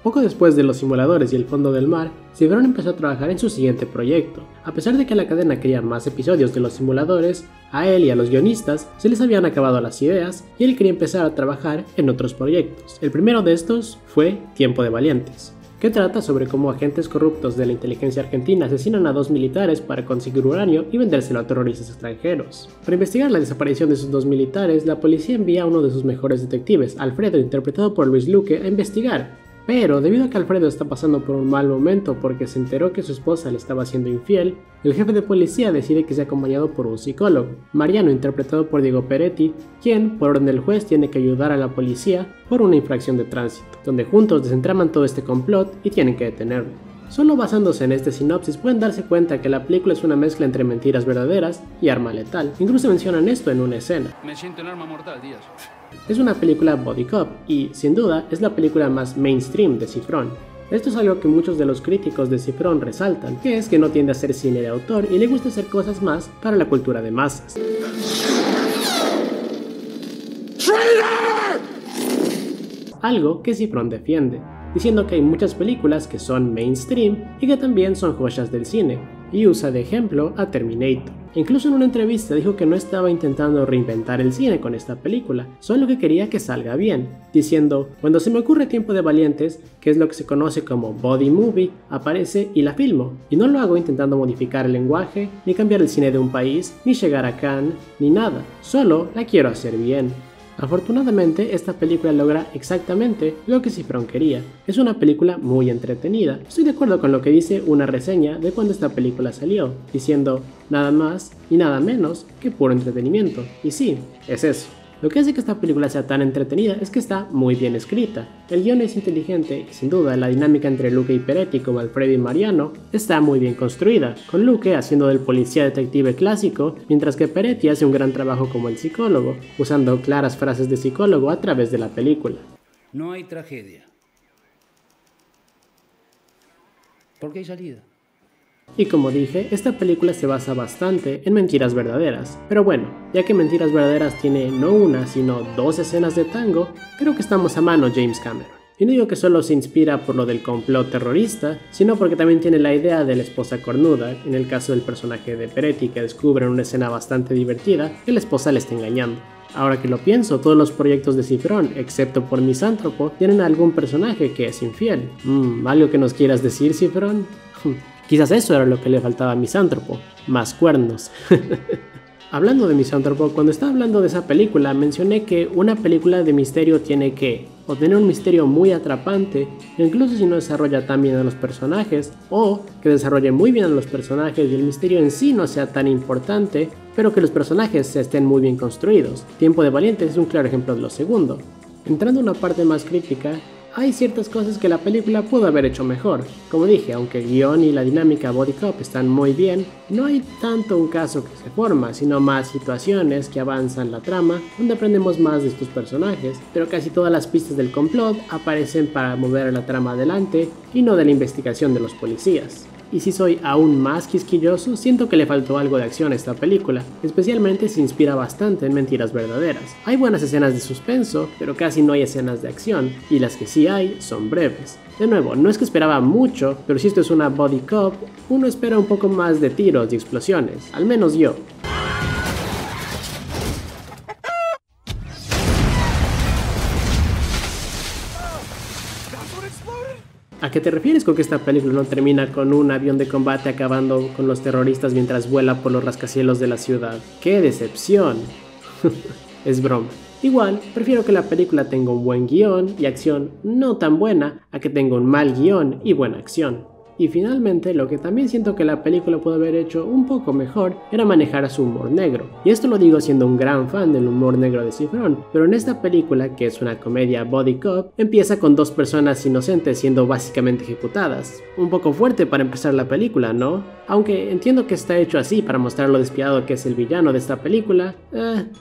Poco después de los simuladores y el fondo del mar, Cifrón empezó a trabajar en su siguiente proyecto. A pesar de que la cadena quería más episodios de los simuladores, a él y a los guionistas se les habían acabado las ideas y él quería empezar a trabajar en otros proyectos. El primero de estos fue Tiempo de Valientes, que trata sobre cómo agentes corruptos de la inteligencia argentina asesinan a 2 militares para conseguir uranio y vendérselo a terroristas extranjeros. Para investigar la desaparición de esos 2 militares, la policía envía a uno de sus mejores detectives, Alfredo, interpretado por Luis Luque, a investigar. Pero debido a que Alfredo está pasando por un mal momento porque se enteró que su esposa le estaba siendo infiel, el jefe de policía decide que sea acompañado por un psicólogo, Mariano, interpretado por Diego Peretti, quien, por orden del juez, tiene que ayudar a la policía por una infracción de tránsito, donde juntos desentraman todo este complot y tienen que detenerlo. Solo basándose en este sinopsis pueden darse cuenta que la película es una mezcla entre mentiras verdaderas y arma letal. Incluso mencionan esto en una escena. Me siento en arma mortal, Díaz. Es una película body cop y, sin duda, es la película más mainstream de Cifrón. Esto es algo que muchos de los críticos de Cifrón resaltan, que es que no tiende a hacer cine de autor y le gusta hacer cosas más para la cultura de masas. Algo que Cifrón defiende, diciendo que hay muchas películas que son mainstream y que también son joyas del cine, y usa de ejemplo a Terminator. Incluso en una entrevista dijo que no estaba intentando reinventar el cine con esta película, solo que quería que salga bien, diciendo: cuando se me ocurre Tiempo de Valientes, que es lo que se conoce como body movie, aparece y la filmo, y no lo hago intentando modificar el lenguaje, ni cambiar el cine de un país, ni llegar a Cannes, ni nada, solo la quiero hacer bien. Afortunadamente, esta película logra exactamente lo que Cifrón quería. Es una película muy entretenida. Estoy de acuerdo con lo que dice una reseña de cuando esta película salió, diciendo nada más y nada menos que puro entretenimiento. Y sí, es eso. Lo que hace que esta película sea tan entretenida es que está muy bien escrita. El guion es inteligente y sin duda la dinámica entre Luque y Peretti como Alfredo y Mariano está muy bien construida, con Luque haciendo del policía detective clásico, mientras que Peretti hace un gran trabajo como el psicólogo, usando claras frases de psicólogo a través de la película. No hay tragedia. ¿Por qué hay salida? Y como dije, esta película se basa bastante en mentiras verdaderas. Pero bueno, ya que Mentiras Verdaderas tiene no una, sino 2 escenas de tango, creo que estamos a mano James Cameron. Y no digo que solo se inspira por lo del complot terrorista, sino porque también tiene la idea de la esposa cornuda, en el caso del personaje de Peretti, que descubre en una escena bastante divertida que la esposa le está engañando. Ahora que lo pienso, todos los proyectos de Cifrón, excepto por Misántropo, tienen algún personaje que es infiel. ¿Algo que nos quieras decir, Cifrón? Quizás eso era lo que le faltaba a Misántropo, más cuernos. Hablando de Misántropo, cuando estaba hablando de esa película, mencioné que una película de misterio tiene que o tener un misterio muy atrapante, incluso si no desarrolla tan bien a los personajes, o que desarrolle muy bien a los personajes y el misterio en sí no sea tan importante, pero que los personajes estén muy bien construidos. Tiempo de Valientes es un claro ejemplo de lo segundo. Entrando a una parte más crítica, hay ciertas cosas que la película pudo haber hecho mejor. Como dije, aunque el guión y la dinámica body cop están muy bien, no hay tanto un caso que se forma, sino más situaciones que avanzan la trama, donde aprendemos más de estos personajes, pero casi todas las pistas del complot aparecen para mover la trama adelante y no de la investigación de los policías. Y si soy aún más quisquilloso, siento que le faltó algo de acción a esta película, especialmente se inspira bastante en Mentiras Verdaderas. Hay buenas escenas de suspenso, pero casi no hay escenas de acción, y las que sí hay son breves. De nuevo, no es que esperaba mucho, pero si esto es una body cop, uno espera un poco más de tiros y explosiones, al menos yo. ¿A qué te refieres con que esta película no termina con un avión de combate acabando con los terroristas mientras vuela por los rascacielos de la ciudad? ¡Qué decepción! Es broma. Igual, prefiero que la película tenga un buen guión y acción no tan buena a que tenga un mal guión y buena acción. Y finalmente, lo que también siento que la película pudo haber hecho un poco mejor era manejar a su humor negro. Y esto lo digo siendo un gran fan del humor negro de Cifrón, pero en esta película, que es una comedia body cop, empieza con 2 personas inocentes siendo básicamente ejecutadas. Un poco fuerte para empezar la película, ¿no? Aunque entiendo que está hecho así para mostrar lo despiadado que es el villano de esta película,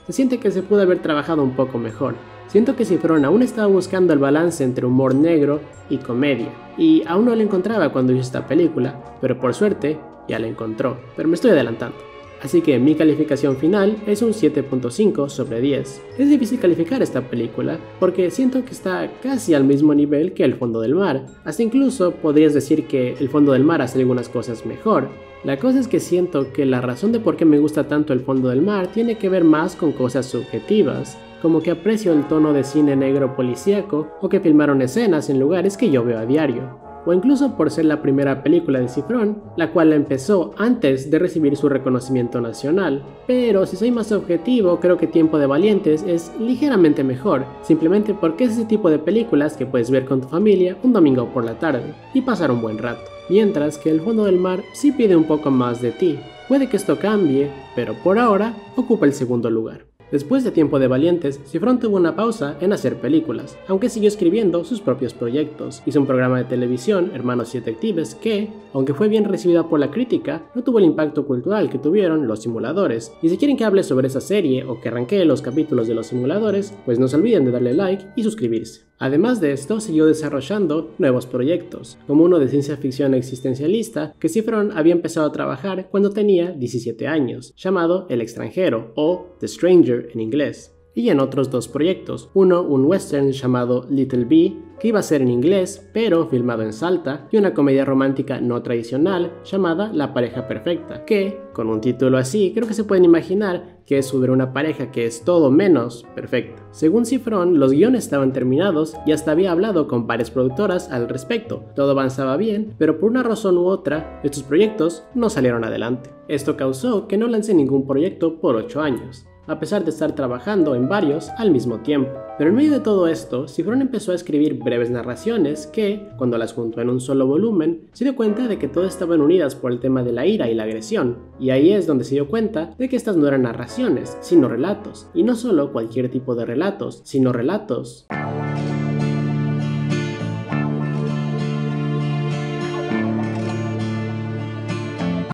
se siente que se pudo haber trabajado un poco mejor. Siento que Cifrón aún estaba buscando el balance entre humor negro y comedia, y aún no lo encontraba cuando hizo esta película, pero por suerte ya la encontró, pero me estoy adelantando. Así que mi calificación final es un 7.5 sobre 10. Es difícil calificar esta película porque siento que está casi al mismo nivel que El Fondo del Mar, hasta incluso podrías decir que El Fondo del Mar hace algunas cosas mejor. La cosa es que siento que la razón de por qué me gusta tanto El Fondo del Mar tiene que ver más con cosas subjetivas, como que aprecio el tono de cine negro policíaco o que filmaron escenas en lugares que yo veo a diario. O incluso por ser la primera película de Cifrón, la cual empezó antes de recibir su reconocimiento nacional. Pero si soy más objetivo, creo que Tiempo de Valientes es ligeramente mejor, simplemente porque es ese tipo de películas que puedes ver con tu familia un domingo por la tarde y pasar un buen rato. Mientras que El Fondo del Mar sí pide un poco más de ti. Puede que esto cambie, pero por ahora ocupa el segundo lugar. Después de Tiempo de Valientes, Cifrón tuvo una pausa en hacer películas, aunque siguió escribiendo sus propios proyectos. Hizo un programa de televisión, Hermanos y Detectives, que, aunque fue bien recibida por la crítica, no tuvo el impacto cultural que tuvieron Los Simuladores. Y si quieren que hable sobre esa serie o que arranquee los capítulos de Los Simuladores, pues no se olviden de darle like y suscribirse. Además de esto, siguió desarrollando nuevos proyectos, como uno de ciencia ficción existencialista que Cifrón había empezado a trabajar cuando tenía 17 años, llamado El Extranjero, o The Stranger en inglés. Y en otros 2 proyectos, uno un western llamado Little Bee, que iba a ser en inglés, pero filmado en Salta, y una comedia romántica no tradicional llamada La Pareja Perfecta, que, con un título así, creo que se pueden imaginar que es sobre una pareja que es todo menos perfecta. Según Cifrón, los guiones estaban terminados y hasta había hablado con varias productoras al respecto. Todo avanzaba bien, pero por una razón u otra, estos proyectos no salieron adelante. Esto causó que no lancé ningún proyecto por 8 años. a pesar de estar trabajando en varios al mismo tiempo. Pero en medio de todo esto, Cifrón empezó a escribir breves narraciones que, cuando las juntó en un solo volumen, se dio cuenta de que todas estaban unidas por el tema de la ira y la agresión, y ahí es donde se dio cuenta de que estas no eran narraciones, sino relatos, y no solo cualquier tipo de relatos, sino relatos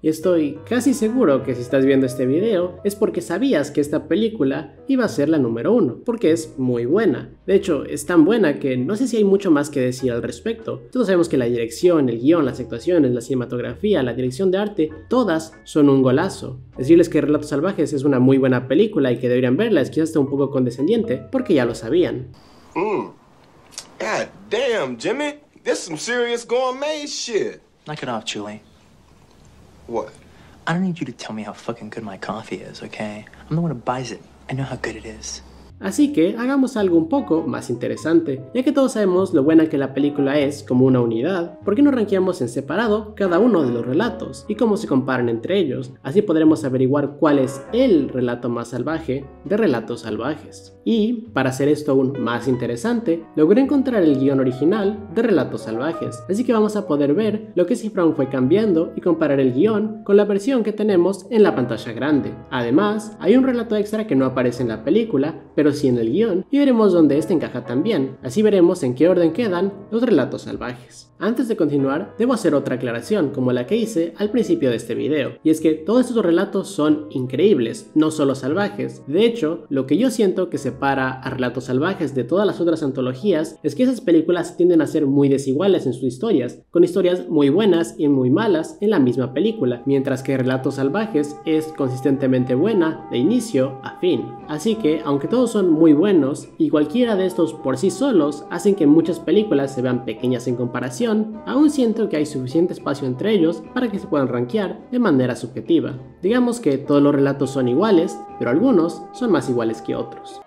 y estoy casi seguro que si estás viendo este video es porque sabías que esta película iba a ser la número 1, porque es muy buena. De hecho, es tan buena que no sé si hay mucho más que decir al respecto. Todos sabemos que la dirección, el guión, las actuaciones, la cinematografía, la dirección de arte, todas son un golazo. Decirles que Relatos Salvajes es una muy buena película y que deberían verla es quizás hasta un poco condescendiente, porque ya lo sabían. God damn, Jimmy. This some serious gourmet shit. Knock it off, Julie. What? I don't need you to tell me how fucking good my coffee is, okay? I'm the one who buys it. I know how good it is. Así que hagamos algo un poco más interesante, ya que todos sabemos lo buena que la película es como una unidad. ¿Por qué no rankeamos en separado cada uno de los relatos y cómo se comparan entre ellos? Así podremos averiguar cuál es el relato más salvaje de Relatos Salvajes. Y, para hacer esto aún más interesante, logré encontrar el guión original de Relatos Salvajes, así que vamos a poder ver lo que Cifrón fue cambiando y comparar el guión con la versión que tenemos en la pantalla grande. Además, hay un relato extra que no aparece en la película, pero sí en el guión, y veremos dónde este encaja también. Así veremos en qué orden quedan los Relatos Salvajes. Antes de continuar, debo hacer otra aclaración como la que hice al principio de este video, y es que todos estos relatos son increíbles, no solo salvajes. De hecho, lo que yo siento que separa a Relatos Salvajes de todas las otras antologías es que esas películas tienden a ser muy desiguales en sus historias, con historias muy buenas y muy malas en la misma película, mientras que Relatos Salvajes es consistentemente buena de inicio a fin. Así que, aunque todos son muy buenos, y cualquiera de estos por sí solos hacen que muchas películas se vean pequeñas en comparación, aún siento que hay suficiente espacio entre ellos para que se puedan rankear de manera subjetiva. Digamos que todos los relatos son iguales, pero algunos son más iguales que otros.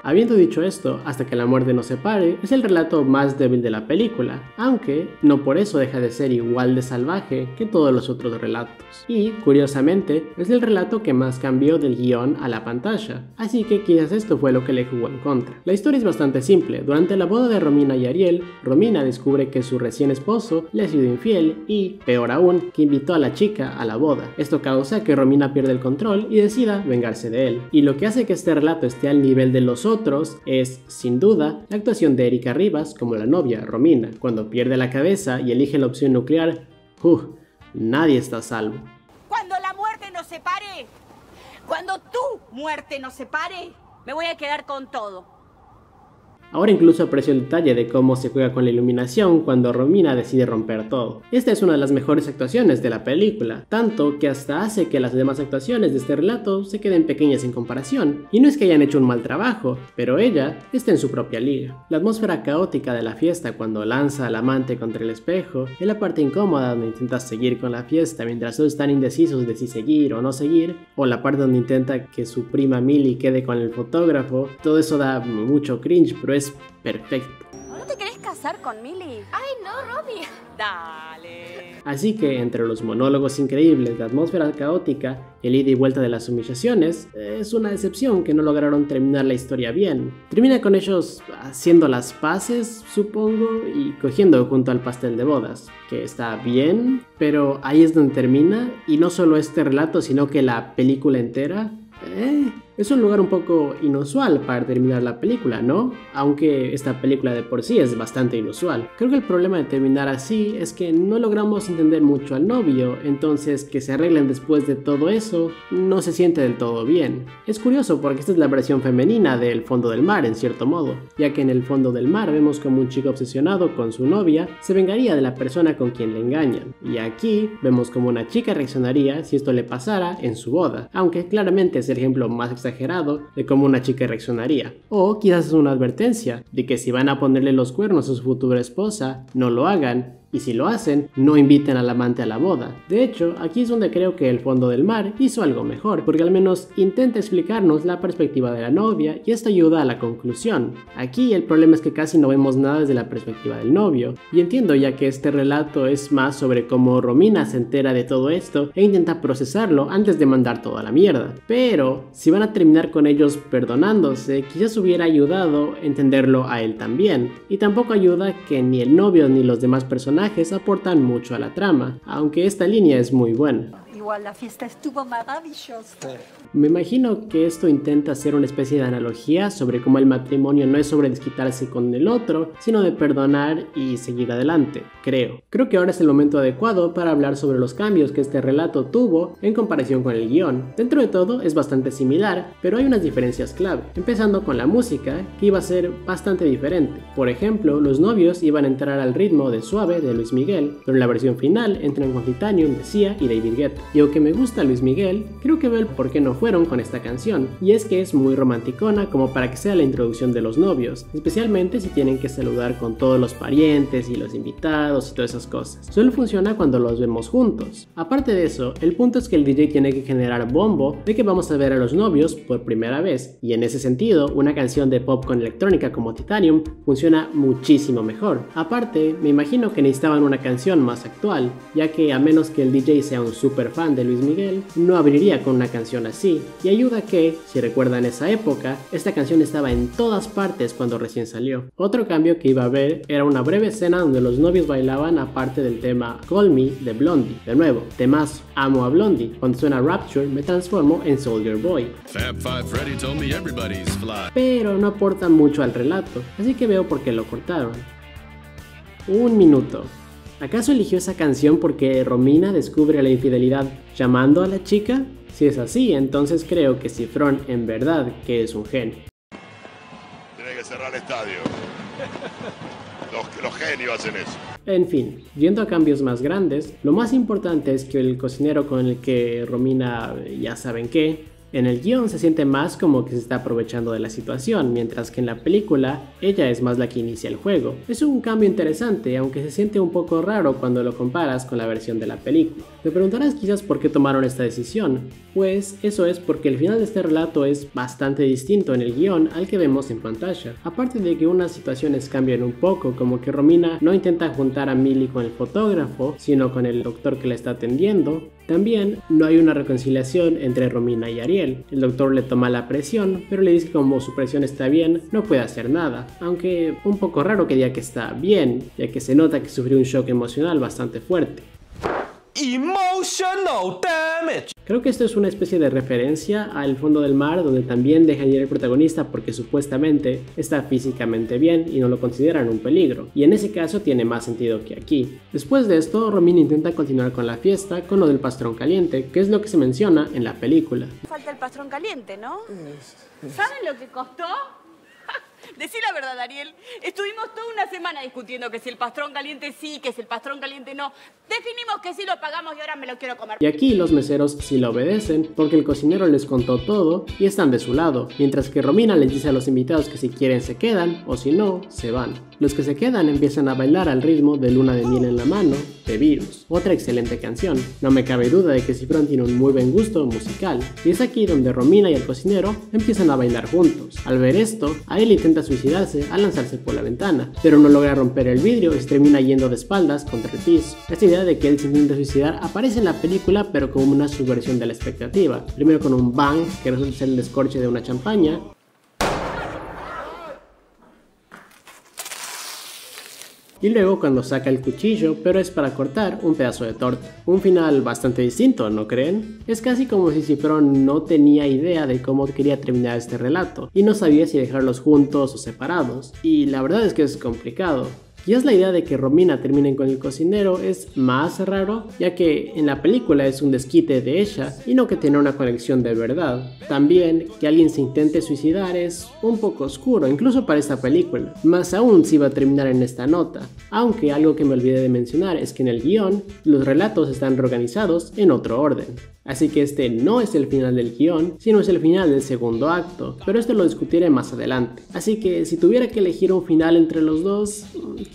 Habiendo dicho esto, Hasta que la muerte nos separe es el relato más débil de la película, aunque no por eso deja de ser igual de salvaje que todos los otros relatos. Y, curiosamente, es el relato que más cambió del guión a la pantalla, así que quizás esto fue lo que le jugó en contra. La historia es bastante simple. Durante la boda de Romina y Ariel, Romina descubre que su recién esposo le ha sido infiel y, peor aún, que invitó a la chica a la boda. Esto causa que Romina pierda el control y decida vengarse de él. Y lo que hace que este relato esté al nivel de los otros es, sin duda, la actuación de Erika Rivas como la novia, Romina. Cuando pierde la cabeza y elige la opción nuclear, nadie está a salvo. Cuando la muerte nos separe, cuando tu muerte nos separe, me voy a quedar con todo. Ahora incluso aprecio el detalle de cómo se juega con la iluminación cuando Romina decide romper todo. Esta es una de las mejores actuaciones de la película, tanto que hasta hace que las demás actuaciones de este relato se queden pequeñas en comparación. Y no es que hayan hecho un mal trabajo, pero ella está en su propia liga. La atmósfera caótica de la fiesta cuando lanza al amante contra el espejo, y la parte incómoda donde intenta seguir con la fiesta mientras todos están indecisos de si seguir o no seguir, o la parte donde intenta que su prima Millie quede con el fotógrafo, todo eso da mucho cringe, pero es perfecto. ¿No te querés casar con Millie? Ay, no, Robbie. Dale. Así que entre los monólogos increíbles, la atmósfera caótica y el ida y vuelta de las humillaciones, es una decepción que no lograron terminar la historia bien. Termina con ellos haciendo las paces, supongo, y cogiendo junto al pastel de bodas, que está bien, pero ahí es donde termina, y no solo este relato, sino que la película entera. Es un lugar un poco inusual para terminar la película, ¿no? Aunque esta película de por sí es bastante inusual. Creo que el problema de terminar así es que no logramos entender mucho al novio, entonces que se arreglen después de todo eso no se siente del todo bien. Es curioso porque esta es la versión femenina del Fondo del Mar en cierto modo, ya que en el Fondo del Mar vemos como un chico obsesionado con su novia se vengaría de la persona con quien le engañan, y aquí vemos como una chica reaccionaría si esto le pasara en su boda, aunque claramente es el ejemplo más exagerado de cómo una chica reaccionaría. O quizás es una advertencia de que si van a ponerle los cuernos a su futura esposa, no lo hagan y si lo hacen, no inviten al amante a la boda. De hecho, aquí es donde creo que El fondo del mar hizo algo mejor, porque al menos intenta explicarnos la perspectiva de la novia y esto ayuda a la conclusión. Aquí el problema es que casi no vemos nada desde la perspectiva del novio, y entiendo ya que este relato es más sobre cómo Romina se entera de todo esto e intenta procesarlo antes de mandar todo a la mierda. Pero si van a terminar con ellos perdonándose, quizás hubiera ayudado entenderlo a él también, y tampoco ayuda que ni el novio ni los demás personajes aportan mucho a la trama, aunque esta línea es muy buena. Igual la fiesta estuvo maravillosa. Me imagino que esto intenta hacer una especie de analogía sobre cómo el matrimonio no es sobre desquitarse con el otro, sino de perdonar y seguir adelante, creo. Creo que ahora es el momento adecuado para hablar sobre los cambios que este relato tuvo en comparación con el guión. Dentro de todo es bastante similar, pero hay unas diferencias clave, empezando con la música, que iba a ser bastante diferente. Por ejemplo, los novios iban a entrar al ritmo de Suave de Luis Miguel, pero en la versión final entran con Titanium de Sia y David Guetta. Y aunque me gusta Luis Miguel, creo que veo el por qué no fueron con esta canción, y es que es muy romanticona como para que sea la introducción de los novios, especialmente si tienen que saludar con todos los parientes y los invitados y todas esas cosas. Solo funciona cuando los vemos juntos. Aparte de eso, el punto es que el DJ tiene que generar bombo de que vamos a ver a los novios por primera vez, y en ese sentido, una canción de pop con electrónica como Titanium funciona muchísimo mejor. Aparte, me imagino que necesitaban una canción más actual, ya que a menos que el DJ sea un super fan de Luis Miguel, no abriría con una canción así, y ayuda que, si recuerdan esa época, esta canción estaba en todas partes cuando recién salió. Otro cambio que iba a haber era una breve escena donde los novios bailaban aparte del tema Call Me de Blondie. De nuevo, temazo, amo a Blondie. Cuando suena Rapture me transformo en Soldier Boy. Fab Five Freddy told me everybody's fly. Pero no aporta mucho al relato, así que veo por qué lo cortaron. Un minuto. ¿Acaso eligió esa canción porque Romina descubre la infidelidad llamando a la chica? Si es así, entonces creo que Cifrón en verdad que es un genio. Tiene que cerrar el estadio. Los genios hacen eso. En fin, yendo a cambios más grandes, lo más importante es que el cocinero con el que Romina ya saben qué, en el guión se siente más como que se está aprovechando de la situación, mientras que en la película ella es más la que inicia el juego. Es un cambio interesante, aunque se siente un poco raro cuando lo comparas con la versión de la película. Te preguntarás quizás por qué tomaron esta decisión. Pues eso es porque el final de este relato es bastante distinto en el guión al que vemos en pantalla. Aparte de que unas situaciones cambian un poco, como que Romina no intenta juntar a Millie con el fotógrafo, sino con el doctor que la está atendiendo. También no hay una reconciliación entre Romina y Ariel. El doctor le toma la presión, pero le dice que como su presión está bien, no puede hacer nada. Aunque un poco raro que diga que está bien, ya que se nota que sufrió un shock emocional bastante fuerte. Emotional damage. Creo que esto es una especie de referencia al fondo del mar, donde también dejan ir al protagonista porque supuestamente está físicamente bien y no lo consideran un peligro, y en ese caso tiene más sentido que aquí. Después de esto, Romina intenta continuar con la fiesta con lo del pastrón caliente, que es lo que se menciona en la película. Falta el pastrón caliente, ¿no? ¿Saben lo que costó? Decí la verdad, Ariel. Estuvimos toda una semana discutiendo que si el pastrón caliente sí, que si el pastrón caliente no. Definimos que sí lo pagamos y ahora me lo quiero comer. Y aquí los meseros sí lo obedecen porque el cocinero les contó todo y están de su lado, mientras que Romina les dice a los invitados que si quieren se quedan o si no, se van. Los que se quedan empiezan a bailar al ritmo de Luna de Miel en la Mano de Virus, otra excelente canción. No me cabe duda de que Cifrón tiene un muy buen gusto musical, y es aquí donde Romina y el cocinero empiezan a bailar juntos. Al ver esto, Ariel intenta suicidarse al lanzarse por la ventana, pero no logra romper el vidrio y se termina yendo de espaldas contra el piso. Esta idea de que él se intenta suicidar aparece en la película, pero como una subversión de la expectativa. Primero con un bang que resulta ser el descorche de una champaña, y luego cuando saca el cuchillo, pero es para cortar un pedazo de torta. Un final bastante distinto, ¿no creen? Es casi como si Cifrón no tenía idea de cómo quería terminar este relato, y no sabía si dejarlos juntos o separados, y la verdad es que es complicado. Quizás la idea de que Romina termine con el cocinero es más raro, ya que en la película es un desquite de ella y no que tiene una conexión de verdad. También que alguien se intente suicidar es un poco oscuro, incluso para esta película. Más aún si va a terminar en esta nota. Aunque algo que me olvidé de mencionar es que en el guión los relatos están reorganizados en otro orden. Así que este no es el final del guión, sino es el final del segundo acto, pero esto lo discutiré más adelante. Así que si tuviera que elegir un final entre los dos,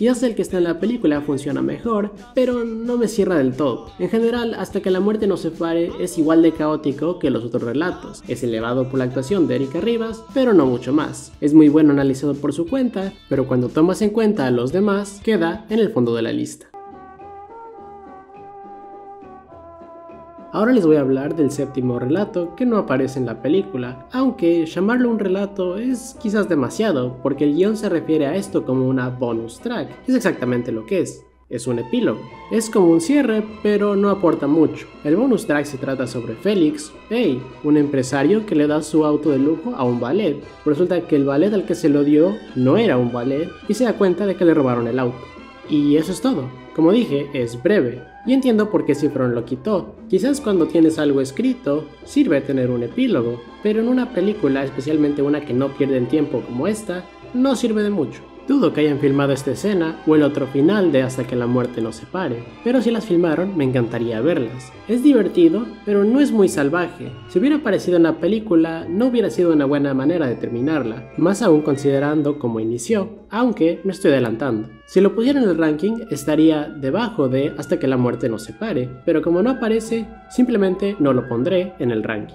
Quizás el que está en la película funciona mejor, pero no me cierra del todo. En general, Hasta que la muerte nos separe es igual de caótico que los otros relatos. Es elevado por la actuación de Erika Rivas, pero no mucho más. Es muy bueno analizado por su cuenta, pero cuando tomas en cuenta a los demás, queda en el fondo de la lista. Ahora les voy a hablar del séptimo relato que no aparece en la película, aunque llamarlo un relato es quizás demasiado, porque el guión se refiere a esto como una bonus track. Es exactamente lo que es un epílogo. Es como un cierre, pero no aporta mucho. El bonus track se trata sobre Félix, un empresario que le da su auto de lujo a un ballet. Resulta que el ballet al que se lo dio no era un ballet y se da cuenta de que le robaron el auto. Y eso es todo. Como dije, es breve, y entiendo por qué Cifrón lo quitó. Quizás cuando tienes algo escrito, sirve tener un epílogo, pero en una película, especialmente una que no pierde el tiempo como esta, no sirve de mucho. Dudo que hayan filmado esta escena o el otro final de Hasta que la muerte nos separe, pero si las filmaron me encantaría verlas. Es divertido, pero no es muy salvaje. Si hubiera aparecido en la película, no hubiera sido una buena manera de terminarla, más aún considerando cómo inició, aunque me estoy adelantando. Si lo pusiera en el ranking, estaría debajo de Hasta que la muerte nos separe, pero como no aparece, simplemente no lo pondré en el ranking.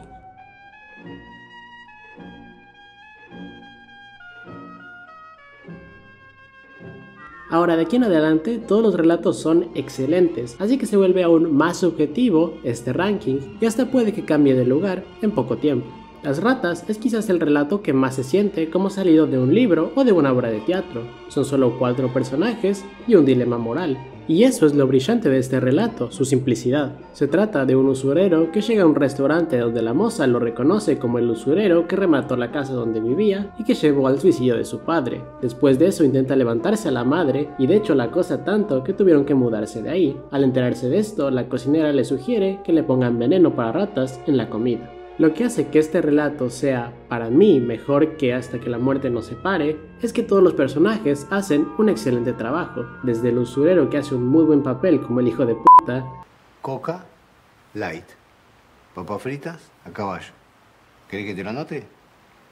Ahora, de aquí en adelante, todos los relatos son excelentes, así que se vuelve aún más subjetivo este ranking y hasta puede que cambie de lugar en poco tiempo. Las ratas es quizás el relato que más se siente como salido de un libro o de una obra de teatro. Son solo 4 personajes y un dilema moral. Y eso es lo brillante de este relato, su simplicidad. Se trata de un usurero que llega a un restaurante donde la moza lo reconoce como el usurero que remató la casa donde vivía y que llevó al suicidio de su padre. Después de eso intenta levantarse a la madre y de hecho la acosa tanto que tuvieron que mudarse de ahí. Al enterarse de esto, la cocinera le sugiere que le pongan veneno para ratas en la comida. Lo que hace que este relato sea, para mí, mejor que Hasta que la muerte nos separe, es que todos los personajes hacen un excelente trabajo. Desde el usurero que hace un muy buen papel como el hijo de puta. Coca, light. Papas fritas, a caballo. ¿Querés que te lo anote?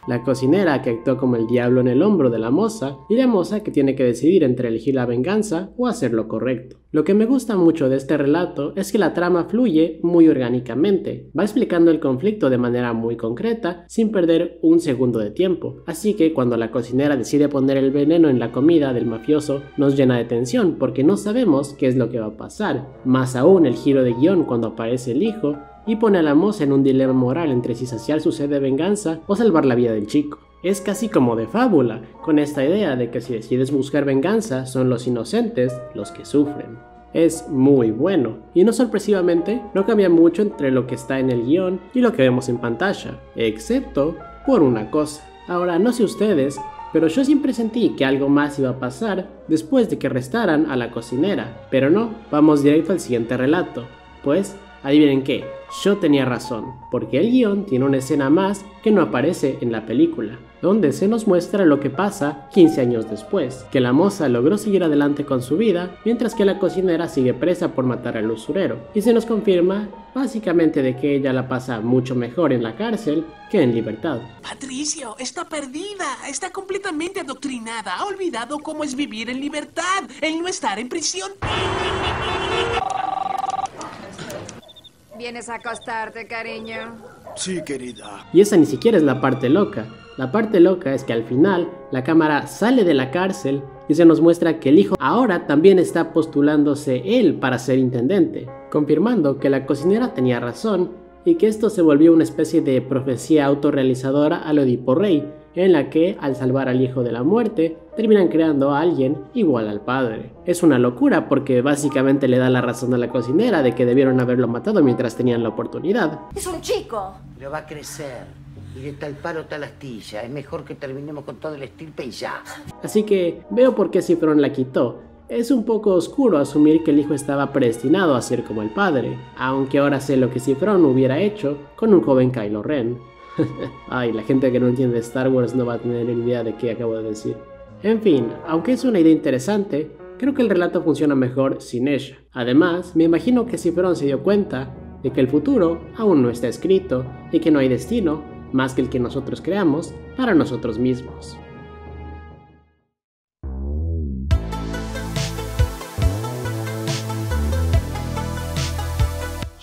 La cocinera que actuó como el diablo en el hombro de la moza, y la moza que tiene que decidir entre elegir la venganza o hacer lo correcto. Lo que me gusta mucho de este relato es que la trama fluye muy orgánicamente, va explicando el conflicto de manera muy concreta sin perder un segundo de tiempo, así que cuando la cocinera decide poner el veneno en la comida del mafioso nos llena de tensión porque no sabemos qué es lo que va a pasar, más aún el giro de guión cuando aparece el hijo y pone a la moza en un dilema moral entre si saciar su sed de venganza o salvar la vida del chico. Es casi como de fábula, con esta idea de que si decides buscar venganza son los inocentes los que sufren. Es muy bueno, y no sorpresivamente no cambia mucho entre lo que está en el guión y lo que vemos en pantalla, excepto por una cosa. Ahora, no sé ustedes, pero yo siempre sentí que algo más iba a pasar después de que arrestaran a la cocinera, pero no, vamos directo al siguiente relato, pues adivinen qué, yo tenía razón, porque el guión tiene una escena más que no aparece en la película, donde se nos muestra lo que pasa 15 años después, que la moza logró seguir adelante con su vida, mientras que la cocinera sigue presa por matar al usurero, y se nos confirma básicamente de que ella la pasa mucho mejor en la cárcel que en libertad. Patricio, está perdida, está completamente adoctrinada, ha olvidado cómo es vivir en libertad, el no estar en prisión. ¿Vienes a acostarte, cariño? Sí, querida. Y esa ni siquiera es la parte loca. La parte loca es que al final la cámara sale de la cárcel y se nos muestra que el hijo ahora también está postulándose él para ser intendente, confirmando que la cocinera tenía razón y que esto se volvió una especie de profecía autorrealizadora a lo Edipo Rey, en la que, al salvar al hijo de la muerte, terminan creando a alguien igual al padre. Es una locura porque básicamente le da la razón a la cocinera de que debieron haberlo matado mientras tenían la oportunidad. Es un chico. Pero va a crecer. Y de tal palo tal astilla. Es mejor que terminemos con todo el estirpe y ya. Así que veo por qué Cifrón la quitó. Es un poco oscuro asumir que el hijo estaba predestinado a ser como el padre, aunque ahora sé lo que Cifrón hubiera hecho con un joven Kylo Ren. Ay, la gente que no entiende Star Wars no va a tener ni idea de qué acabo de decir. En fin, aunque es una idea interesante, creo que el relato funciona mejor sin ella. Además, me imagino que Cifrón se dio cuenta de que el futuro aún no está escrito y que no hay destino más que el que nosotros creamos para nosotros mismos.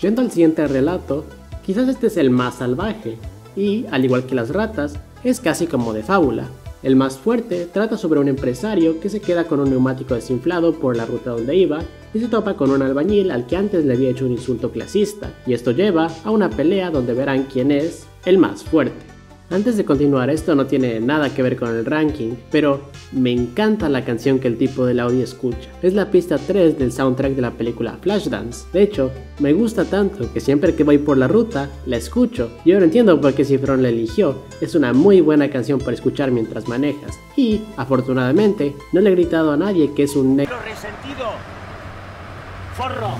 Yendo al siguiente relato, quizás este es el más salvaje, y, al igual que las ratas, es casi como de fábula. El más fuerte trata sobre un empresario que se queda con un neumático desinflado por la ruta donde iba y se topa con un albañil al que antes le había hecho un insulto clasista, y esto lleva a una pelea donde verán quién es el más fuerte. Antes de continuar, esto no tiene nada que ver con el ranking, pero me encanta la canción que el tipo del Audi escucha. Es la pista 3 del soundtrack de la película Flashdance. De hecho, me gusta tanto que siempre que voy por la ruta, la escucho. Y ahora entiendo por qué Cifrón la eligió. Es una muy buena canción para escuchar mientras manejas. Y, afortunadamente, no le he gritado a nadie que es un negro resentido. Forro.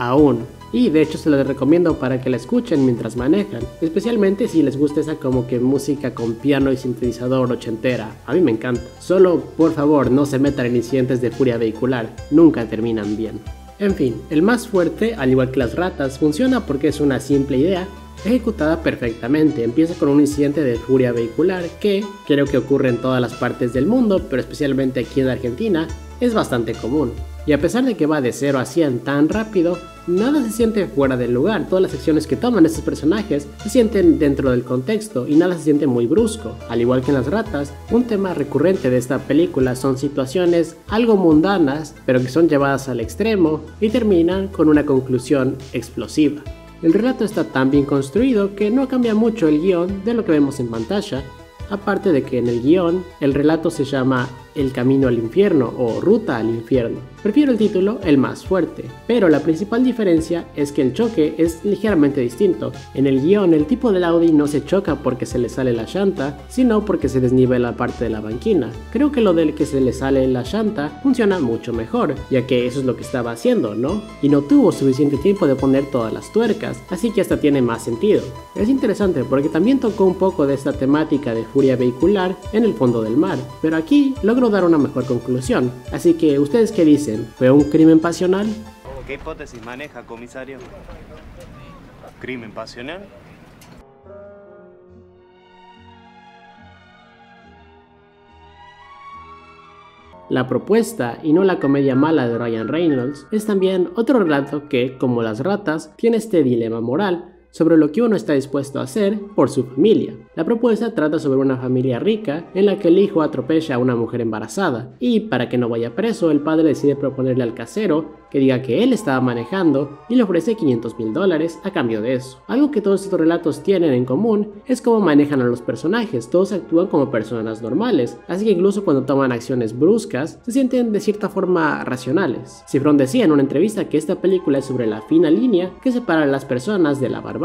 aún. Y de hecho se los recomiendo para que la escuchen mientras manejan, especialmente si les gusta esa como que música con piano y sintetizador ochentera. A mí me encanta. Solo por favor no se metan en incidentes de furia vehicular, nunca terminan bien. En fin, el más fuerte, al igual que las ratas, funciona porque es una simple idea ejecutada perfectamente. Empieza con un incidente de furia vehicular que creo que ocurre en todas las partes del mundo, pero especialmente aquí en Argentina es bastante común. Y a pesar de que va de 0 a 100 tan rápido, nada se siente fuera del lugar. Todas las acciones que toman estos personajes se sienten dentro del contexto y nada se siente muy brusco. Al igual que en las ratas, un tema recurrente de esta película son situaciones algo mundanas, pero que son llevadas al extremo y terminan con una conclusión explosiva. El relato está tan bien construido que no cambia mucho el guión de lo que vemos en pantalla, aparte de que en el guión el relato se llama El Camino al Infierno o Ruta al Infierno. Prefiero el título El Más Fuerte, pero la principal diferencia es que el choque es ligeramente distinto. En el guión el tipo del Audi no se choca porque se le sale la llanta, sino porque se desnivela parte de la banquina. Creo que lo del que se le sale la llanta funciona mucho mejor, ya que eso es lo que estaba haciendo, ¿no? Y no tuvo suficiente tiempo de poner todas las tuercas, así que hasta tiene más sentido. Es interesante porque también tocó un poco de esta temática de furia vehicular en el fondo del mar, pero aquí logró dar una mejor conclusión. Así que, ¿ustedes qué dicen? ¿Fue un crimen pasional? ¿Qué hipótesis maneja, comisario? ¿Crimen pasional? La propuesta, y no la comedia mala de Ryan Reynolds, es también otro relato que, como las ratas, tiene este dilema moral sobre lo que uno está dispuesto a hacer por su familia. La propuesta trata sobre una familia rica en la que el hijo atropella a una mujer embarazada y, para que no vaya preso, el padre decide proponerle al casero que diga que él estaba manejando y le ofrece $500,000 a cambio de eso. Algo que todos estos relatos tienen en común es cómo manejan a los personajes. Todos actúan como personas normales, así que incluso cuando toman acciones bruscas se sienten de cierta forma racionales. Cifrón decía en una entrevista que esta película es sobre la fina línea que separa a las personas de la barbarie,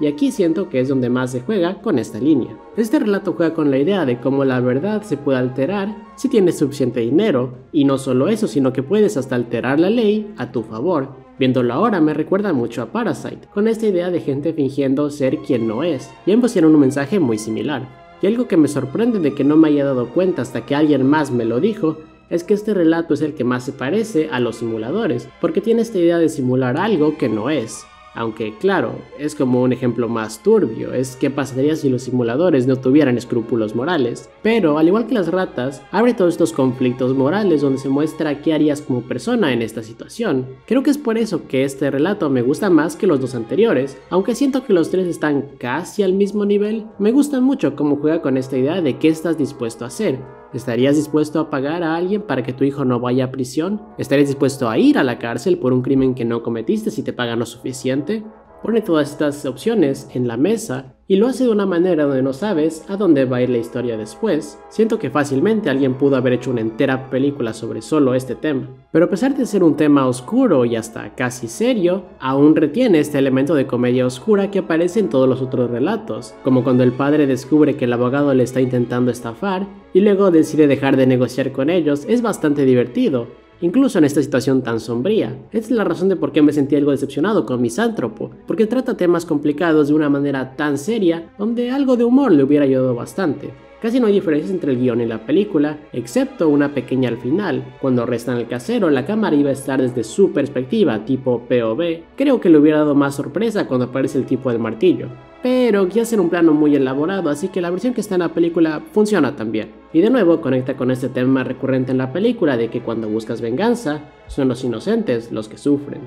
y aquí siento que es donde más se juega con esta línea. Este relato juega con la idea de cómo la verdad se puede alterar si tienes suficiente dinero, y no solo eso, sino que puedes hasta alterar la ley a tu favor. Viéndolo ahora me recuerda mucho a Parasite, con esta idea de gente fingiendo ser quien no es, y ambos tienen un mensaje muy similar. Y algo que me sorprende de que no me haya dado cuenta hasta que alguien más me lo dijo, es que este relato es el que más se parece a los simuladores, porque tiene esta idea de simular algo que no es. Aunque claro, es como un ejemplo más turbio, es qué pasaría si los simuladores no tuvieran escrúpulos morales. Pero al igual que las ratas, abre todos estos conflictos morales donde se muestra qué harías como persona en esta situación. Creo que es por eso que este relato me gusta más que los dos anteriores, aunque siento que los tres están casi al mismo nivel. Me gusta mucho cómo juega con esta idea de qué estás dispuesto a hacer. ¿Estarías dispuesto a pagar a alguien para que tu hijo no vaya a prisión? ¿Estarías dispuesto a ir a la cárcel por un crimen que no cometiste si te pagan lo suficiente? Pone todas estas opciones en la mesa y lo hace de una manera donde no sabes a dónde va a ir la historia después. Siento que fácilmente alguien pudo haber hecho una entera película sobre solo este tema. Pero a pesar de ser un tema oscuro y hasta casi serio, aún retiene este elemento de comedia oscura que aparece en todos los otros relatos, como cuando el padre descubre que el abogado le está intentando estafar y luego decide dejar de negociar con ellos. Es bastante divertido, incluso en esta situación tan sombría. Esta es la razón de por qué me sentí algo decepcionado con Misántropo, porque trata temas complicados de una manera tan seria, donde algo de humor le hubiera ayudado bastante. Casi no hay diferencias entre el guión y la película, excepto una pequeña al final. Cuando arrestan al casero, la cámara iba a estar desde su perspectiva, tipo POV. Creo que le hubiera dado más sorpresa cuando aparece el tipo del martillo. Pero quiere hacer un plano muy elaborado, así que la versión que está en la película funciona también. Y de nuevo conecta con este tema recurrente en la película de que cuando buscas venganza, son los inocentes los que sufren.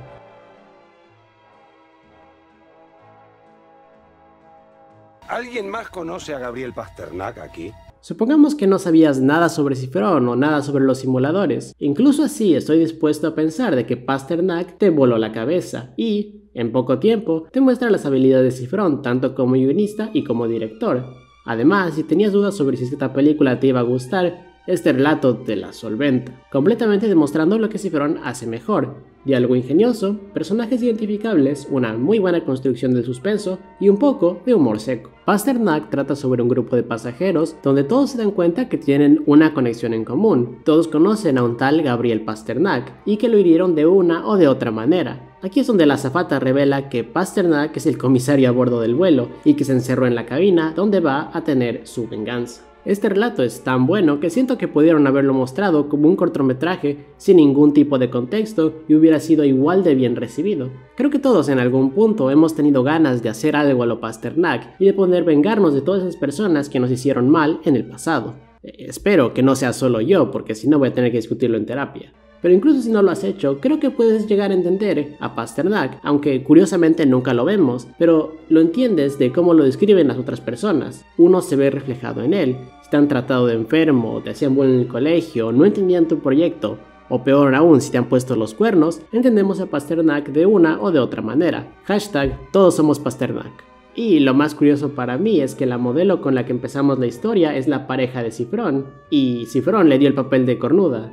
¿Alguien más conoce a Gabriel Pasternak aquí? Supongamos que no sabías nada sobre Cifrón o nada sobre los simuladores. Incluso así estoy dispuesto a pensar de que Pasternak te voló la cabeza y, en poco tiempo, te muestra las habilidades de Cifrón tanto como guionista y como director. Además, si tenías dudas sobre si esta película te iba a gustar, este relato te la solventa, completamente demostrando lo que Cifrón hace mejor. Diálogo ingenioso, personajes identificables, una muy buena construcción del suspenso y un poco de humor seco. Pasternak trata sobre un grupo de pasajeros donde todos se dan cuenta que tienen una conexión en común. Todos conocen a un tal Gabriel Pasternak y que lo hirieron de una o de otra manera. Aquí es donde la azafata revela que Pasternak es el comisario a bordo del vuelo y que se encerró en la cabina donde va a tener su venganza. Este relato es tan bueno que siento que pudieron haberlo mostrado como un cortometraje sin ningún tipo de contexto y hubiera sido igual de bien recibido. Creo que todos en algún punto hemos tenido ganas de hacer algo a lo Pasternak y de poder vengarnos de todas esas personas que nos hicieron mal en el pasado. Espero que no sea solo yo, porque si no voy a tener que discutirlo en terapia. Pero incluso si no lo has hecho, creo que puedes llegar a entender a Pasternak, aunque curiosamente nunca lo vemos, pero lo entiendes de cómo lo describen las otras personas. Uno se ve reflejado en él. Si te han tratado de enfermo, te hacían bullying en el colegio, no entendían tu proyecto, o peor aún, si te han puesto los cuernos, entendemos a Pasternak de una o de otra manera. Hashtag todos somos Pasternak. Y lo más curioso para mí es que la modelo con la que empezamos la historia es la pareja de Cifrón, y Cifrón le dio el papel de cornuda.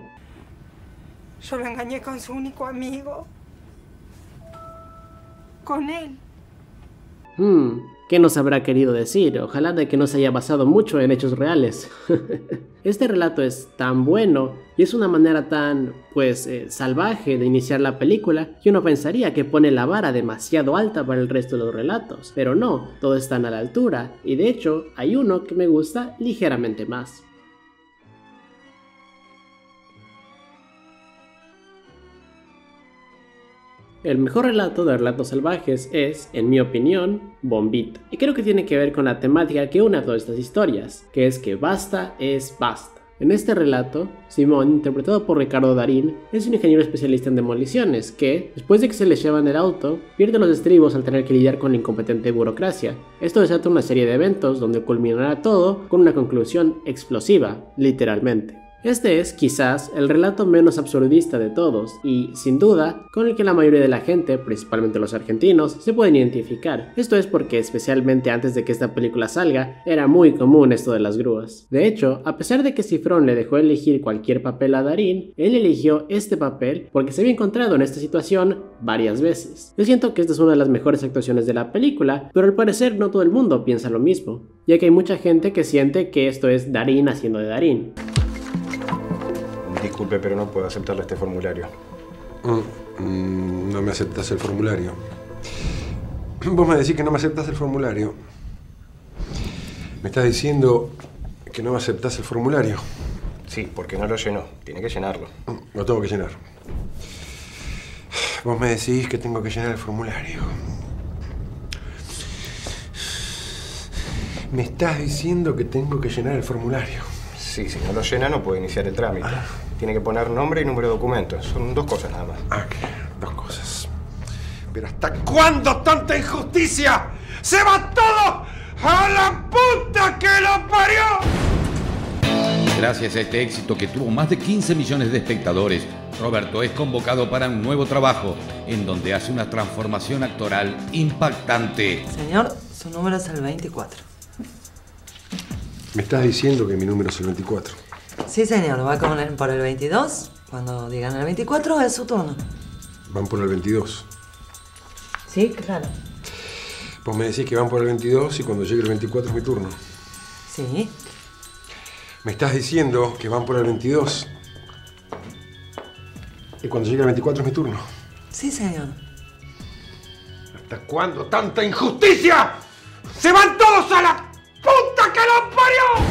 Yo lo engañé con su único amigo. Con él. ¿Qué nos habrá querido decir? Ojalá de que no se haya basado mucho en hechos reales. Este relato es tan bueno y es una manera tan, salvaje de iniciar la película que uno pensaría que pone la vara demasiado alta para el resto de los relatos. Pero no, todos están a la altura y de hecho hay uno que me gusta ligeramente más. El mejor relato de Relatos Salvajes es, en mi opinión, Bombita. Y creo que tiene que ver con la temática que une a todas estas historias, que es que basta es basta. En este relato, Simón, interpretado por Ricardo Darín, es un ingeniero especialista en demoliciones que, después de que se le llevan el auto, pierde los estribos al tener que lidiar con la incompetente burocracia. Esto desata una serie de eventos donde culminará todo con una conclusión explosiva, literalmente. Este es, quizás, el relato menos absurdista de todos y, sin duda, con el que la mayoría de la gente, principalmente los argentinos, se pueden identificar. Esto es porque, especialmente antes de que esta película salga, era muy común esto de las grúas. De hecho, a pesar de que Cifrón le dejó elegir cualquier papel a Darín, él eligió este papel porque se había encontrado en esta situación varias veces. Yo siento que esta es una de las mejores actuaciones de la película, pero al parecer no todo el mundo piensa lo mismo, ya que hay mucha gente que siente que esto es Darín haciendo de Darín. Disculpe, pero no puedo aceptarle este formulario. No me aceptas el formulario. Vos me decís que no me aceptas el formulario. Me estás diciendo que no me aceptás el formulario. Sí, porque no lo llenó. Tiene que llenarlo. Lo tengo que llenar. Vos me decís que tengo que llenar el formulario. Me estás diciendo que tengo que llenar el formulario. Sí, si no lo llena no puede iniciar el trámite. Tiene que poner nombre y número de documento. Son dos cosas nada más. Dos cosas. Pero ¿hasta cuándo tanta injusticia? ¡Se va todo a la puta que lo parió! Gracias a este éxito que tuvo más de 15 millones de espectadores, Roberto es convocado para un nuevo trabajo en donde hace una transformación actoral impactante. Señor, su número es el 24. Me estás diciendo que mi número es el 24. Sí, señor. Va por el 22. Cuando digan el 24 es su turno. Van por el 22. Sí, claro. Vos me decís que van por el 22 y cuando llegue el 24 es mi turno. Sí. Me estás diciendo que van por el 22 y cuando llegue el 24 es mi turno. Sí, señor. ¿Hasta cuándo tanta injusticia? ¡Se van todos a la puta que los parió!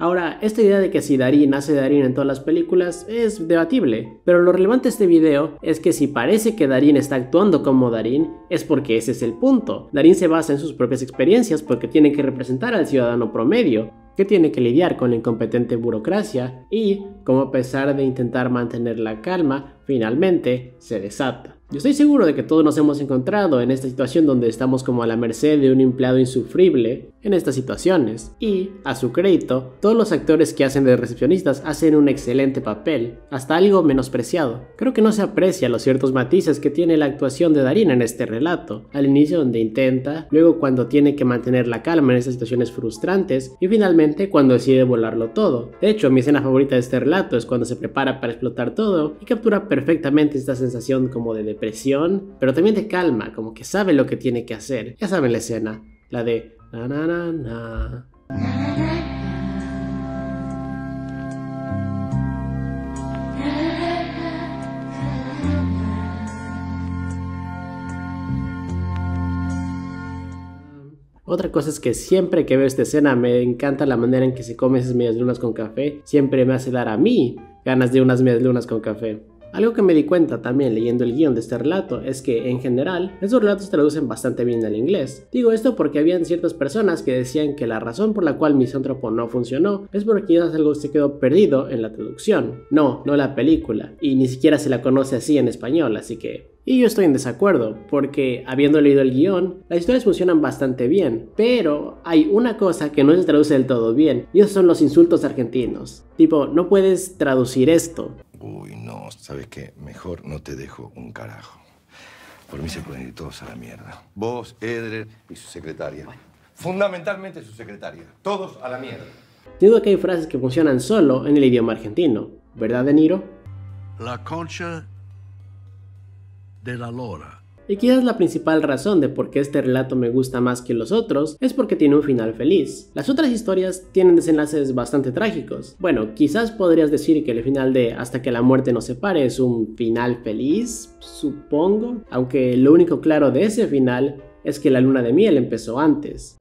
Ahora, esta idea de que si Darín hace Darín en todas las películas es debatible, pero lo relevante de este video es que si parece que Darín está actuando como Darín, es porque ese es el punto. Darín se basa en sus propias experiencias porque tiene que representar al ciudadano promedio, que tiene que lidiar con la incompetente burocracia y, como a pesar de intentar mantener la calma, finalmente se desata. Yo estoy seguro de que todos nos hemos encontrado en esta situación donde estamos como a la merced de un empleado insufrible en estas situaciones. Y, a su crédito, todos los actores que hacen de recepcionistas hacen un excelente papel, hasta algo menospreciado. Creo que no se aprecia los ciertos matices que tiene la actuación de Darín en este relato, al inicio donde intenta, luego cuando tiene que mantener la calma en estas situaciones frustrantes y finalmente cuando decide volarlo todo. De hecho, mi escena favorita de este relato es cuando se prepara para explotar todo y captura perfectamente esta sensación como de depresión, pero también de calma, como que sabe lo que tiene que hacer. Ya saben la escena, la de na na na na. Otra cosa es que siempre que veo esta escena me encanta la manera en que se come esas medialunas con café. Siempre me hace dar a mí ganas de unas medialunas con café. Algo que me di cuenta también leyendo el guión de este relato es que, en general, estos relatos se traducen bastante bien al inglés. Digo esto porque habían ciertas personas que decían que la razón por la cual Misántropo no funcionó es porque quizás algo se quedó perdido en la traducción. No la película, y ni siquiera se la conoce así en español, así que... Y yo estoy en desacuerdo, porque habiendo leído el guión, las historias funcionan bastante bien, pero hay una cosa que no se traduce del todo bien, y esos son los insultos argentinos. Tipo, no puedes traducir esto. Uy, no, ¿sabes qué? Mejor no te dejo un carajo. Por mí se pueden ir todos a la mierda. Vos, Edred y su secretaria. Fundamentalmente su secretaria. Todos a la mierda. Digo que hay frases que funcionan solo en el idioma argentino, ¿verdad, De Niro? La concha de la lora. Y quizás la principal razón de por qué este relato me gusta más que los otros es porque tiene un final feliz. Las otras historias tienen desenlaces bastante trágicos. Bueno, quizás podrías decir que el final de Hasta que la muerte nos separe es un final feliz, supongo. Aunque lo único claro de ese final es que la luna de miel empezó antes.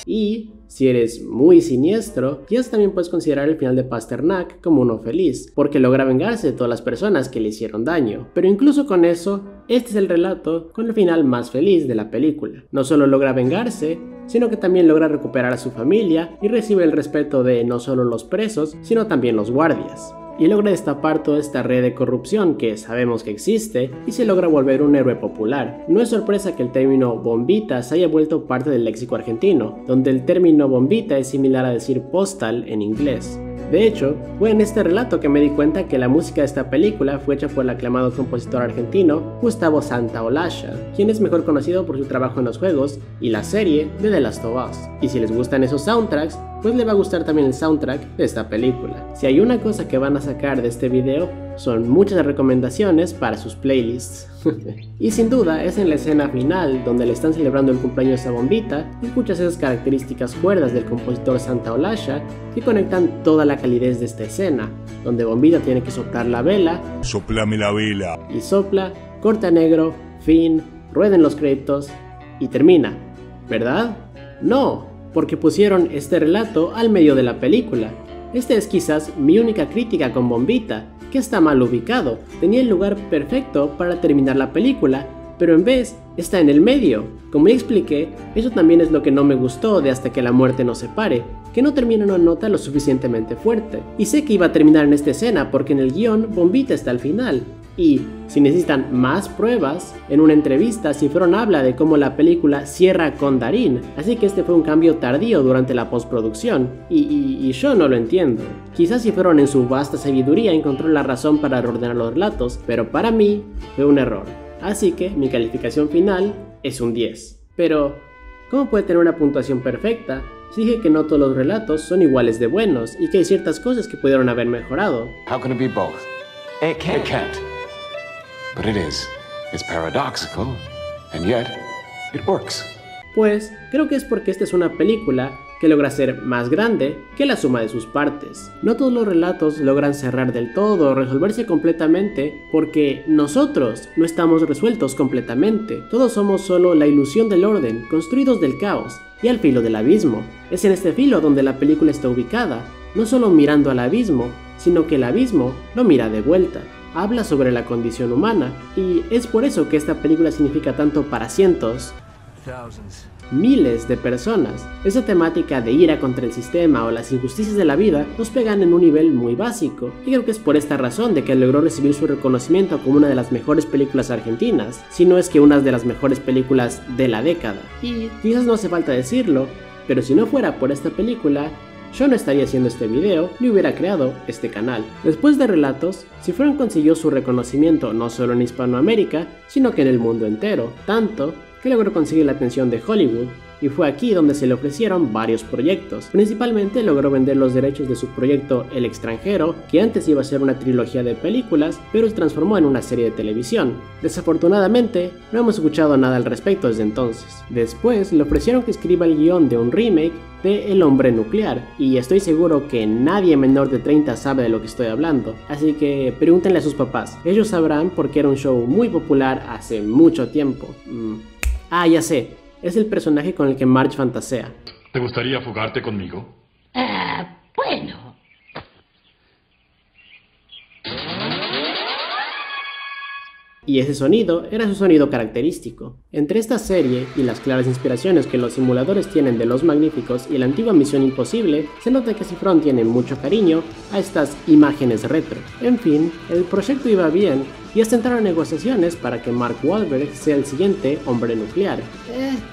Y... si eres muy siniestro, quizás también puedes considerar el final de Pasternak como uno feliz, porque logra vengarse de todas las personas que le hicieron daño. Pero incluso con eso, este es el relato con el final más feliz de la película. No solo logra vengarse, sino que también logra recuperar a su familia y recibe el respeto de no solo los presos, sino también los guardias. Y logra destapar toda esta red de corrupción que sabemos que existe y se logra volver un héroe popular. No es sorpresa que el término bombita se haya vuelto parte del léxico argentino, donde el término bombita es similar a decir postal en inglés. De hecho, fue en este relato que me di cuenta que la música de esta película fue hecha por el aclamado compositor argentino Gustavo Santaolalla, quien es mejor conocido por su trabajo en los juegos y la serie de The Last of Us. Y si les gustan esos soundtracks, pues le va a gustar también el soundtrack de esta película. Si hay una cosa que van a sacar de este video, son muchas recomendaciones para sus playlists. Y sin duda es en la escena final donde le están celebrando el cumpleaños a Bombita y escuchas esas características cuerdas del compositor Santaolalla que conectan toda la calidez de esta escena, donde Bombita tiene que soplar la vela, soplame la vela, y sopla, corta negro, fin, rueden los créditos y termina, ¿verdad? No, porque pusieron este relato al medio de la película. Esta es quizás mi única crítica con Bombita, que está mal ubicado. Tenía el lugar perfecto para terminar la película, pero en vez está en el medio. Como ya expliqué, eso también es lo que no me gustó de Hasta que la muerte nos separe, que no termina en una nota lo suficientemente fuerte. Y sé que iba a terminar en esta escena porque en el guión Bombita está al final. Y, si necesitan más pruebas, en una entrevista Cifrón habla de cómo la película cierra con Darín, así que este fue un cambio tardío durante la postproducción, y yo no lo entiendo. Quizás Cifrón en su vasta sabiduría encontró la razón para reordenar los relatos, pero para mí fue un error. Así que mi calificación final es un 10. Pero, ¿cómo puede tener una puntuación perfecta? Si dije que no todos los relatos son iguales de buenos y que hay ciertas cosas que pudieron haber mejorado. How can it be both? It can't. But it is. It's paradoxical, and yet it works. Pues creo que es porque esta es una película que logra ser más grande que la suma de sus partes. No todos los relatos logran cerrar del todo o resolverse completamente porque nosotros no estamos resueltos completamente. Todos somos solo la ilusión del orden, construidos del caos y al filo del abismo. Es en este filo donde la película está ubicada, no solo mirando al abismo, sino que el abismo lo mira de vuelta. Habla sobre la condición humana, y es por eso que esta película significa tanto para cientos, miles de personas. Esa temática de ira contra el sistema o las injusticias de la vida nos pegan en un nivel muy básico, y creo que es por esta razón de que logró recibir su reconocimiento como una de las mejores películas argentinas, si no es que una de las mejores películas de la década. Y quizás no hace falta decirlo, pero si no fuera por esta película, yo no estaría haciendo este video ni hubiera creado este canal. Después de Relatos, Cifrón consiguió su reconocimiento no solo en Hispanoamérica, sino que en el mundo entero, tanto que logró conseguir la atención de Hollywood, y fue aquí donde se le ofrecieron varios proyectos. Principalmente logró vender los derechos de su proyecto El Extranjero, que antes iba a ser una trilogía de películas, pero se transformó en una serie de televisión. Desafortunadamente, no hemos escuchado nada al respecto desde entonces. Después le ofrecieron que escriba el guión de un remake de El Hombre Nuclear, y estoy seguro que nadie menor de 30 sabe de lo que estoy hablando, así que pregúntenle a sus papás, ellos sabrán porque era un show muy popular hace mucho tiempo. Ah, ya sé. Es el personaje con el que Marge fantasea. ¿Te gustaría fugarte conmigo? Bueno. Y ese sonido era su sonido característico. Entre esta serie y las claras inspiraciones que los simuladores tienen de Los Magníficos y la antigua Misión Imposible, se nota que Cifrón tiene mucho cariño a estas imágenes retro. En fin, el proyecto iba bien y hasta entraron negociaciones para que Mark Wahlberg sea el siguiente Hombre Nuclear.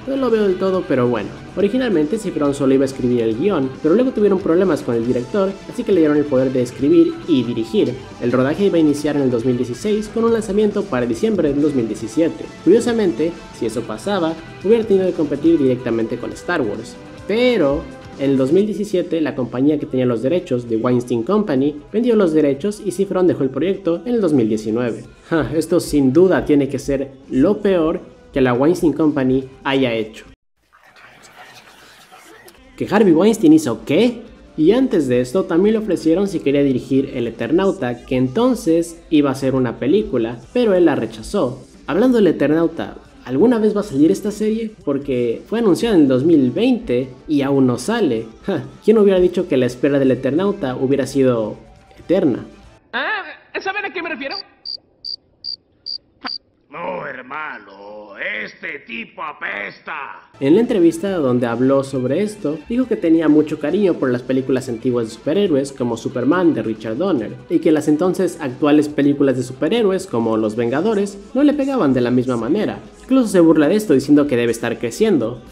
No lo veo del todo, pero bueno. Originalmente Cifrón solo iba a escribir el guión, pero luego tuvieron problemas con el director, así que le dieron el poder de escribir y dirigir. El rodaje iba a iniciar en el 2016 con un lanzamiento para diciembre del 2017. Curiosamente, si eso pasaba, hubiera tenido que competir directamente con Star Wars. Pero en el 2017, la compañía que tenía los derechos, The Weinstein Company, vendió los derechos y Cifrón dejó el proyecto en el 2019. Esto sin duda tiene que ser lo peor que la Weinstein Company haya hecho. ¿Que Harvey Weinstein hizo qué? Y antes de esto también le ofrecieron si quería dirigir El Eternauta, que entonces iba a ser una película, pero él la rechazó. Hablando del Eternauta, ¿alguna vez va a salir esta serie? Porque fue anunciada en el 2020 y aún no sale. ¿Quién hubiera dicho que la espera del Eternauta hubiera sido eterna? ¿Saben a qué me refiero? No, hermano, este tipo apesta. En la entrevista donde habló sobre esto, dijo que tenía mucho cariño por las películas antiguas de superhéroes como Superman de Richard Donner, y que las entonces actuales películas de superhéroes como Los Vengadores no le pegaban de la misma manera. Incluso se burla de esto diciendo que debe estar creciendo.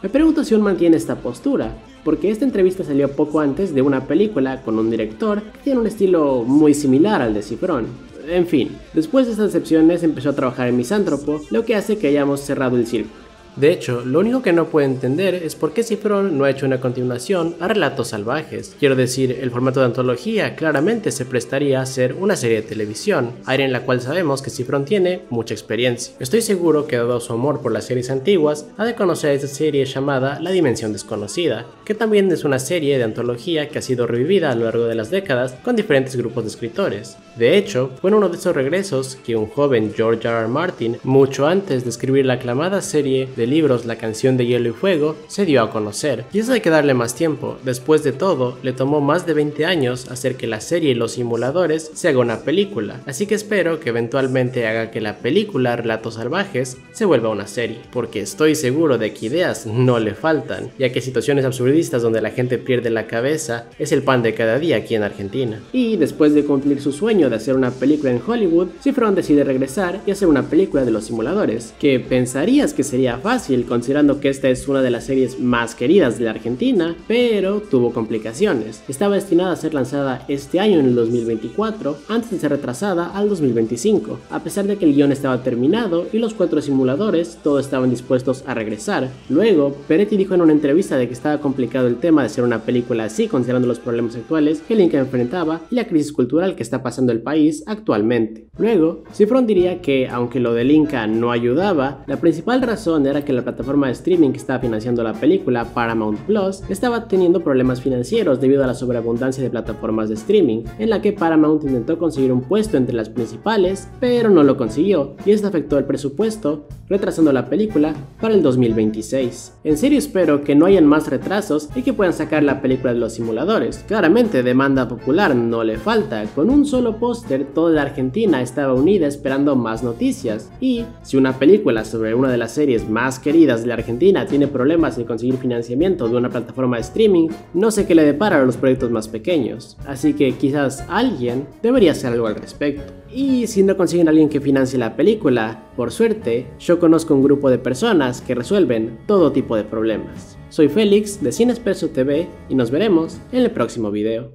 Me pregunto si aún mantiene esta postura, porque esta entrevista salió poco antes de una película con un director que tiene un estilo muy similar al de Cifrón. En fin, después de estas decepciones empezó a trabajar en Misántropo, lo que hace que hayamos cerrado el círculo. De hecho, lo único que no puedo entender es por qué Cifrón no ha hecho una continuación a Relatos Salvajes. Quiero decir, el formato de antología claramente se prestaría a ser una serie de televisión, área en la cual sabemos que Cifrón tiene mucha experiencia. Estoy seguro que dado su amor por las series antiguas, ha de conocer esta serie llamada La Dimensión Desconocida, que también es una serie de antología que ha sido revivida a lo largo de las décadas con diferentes grupos de escritores. De hecho, fue en uno de esos regresos que un joven George R. R. Martin, mucho antes de escribir la aclamada serie de libros La Canción de Hielo y Fuego, se dio a conocer. Y eso hay que darle más tiempo. Después de todo, le tomó más de 20 años hacer que la serie y los simuladores se haga una película, así que espero que eventualmente haga que la película Relatos Salvajes se vuelva una serie, porque estoy seguro de que ideas no le faltan, ya que situaciones absurdistas donde la gente pierde la cabeza es el pan de cada día aquí en Argentina. Y después de cumplir su sueño de hacer una película en Hollywood, Cifrón decide regresar y hacer una película de los simuladores, que pensarías que sería fácil considerando que esta es una de las series más queridas de la Argentina, pero tuvo complicaciones. Estaba destinada a ser lanzada este año en el 2024, antes de ser retrasada al 2025, a pesar de que el guión estaba terminado y los 4 simuladores todos estaban dispuestos a regresar. Luego, Peretti dijo en una entrevista de que estaba complicado el tema de hacer una película así considerando los problemas actuales que el Inca enfrentaba y la crisis cultural que está pasando el país actualmente. Luego, Cifrón diría que, aunque lo del Inca no ayudaba, la principal razón era que la plataforma de streaming que estaba financiando la película, Paramount Plus, estaba teniendo problemas financieros debido a la sobreabundancia de plataformas de streaming, en la que Paramount intentó conseguir un puesto entre las principales, pero no lo consiguió, y esto afectó el presupuesto, retrasando la película para el 2026. En serio espero que no hayan más retrasos y que puedan sacar la película de los simuladores. Claramente demanda popular no le falta, con un solo póster toda la Argentina estaba unida esperando más noticias, y si una película sobre una de las series más más queridas de la Argentina tiene problemas en conseguir financiamiento de una plataforma de streaming, no sé qué le depara a los proyectos más pequeños, así que quizás alguien debería hacer algo al respecto. Y si no consiguen a alguien que financie la película, por suerte, yo conozco un grupo de personas que resuelven todo tipo de problemas. Soy Félix de Cine Expreso TV y nos veremos en el próximo video.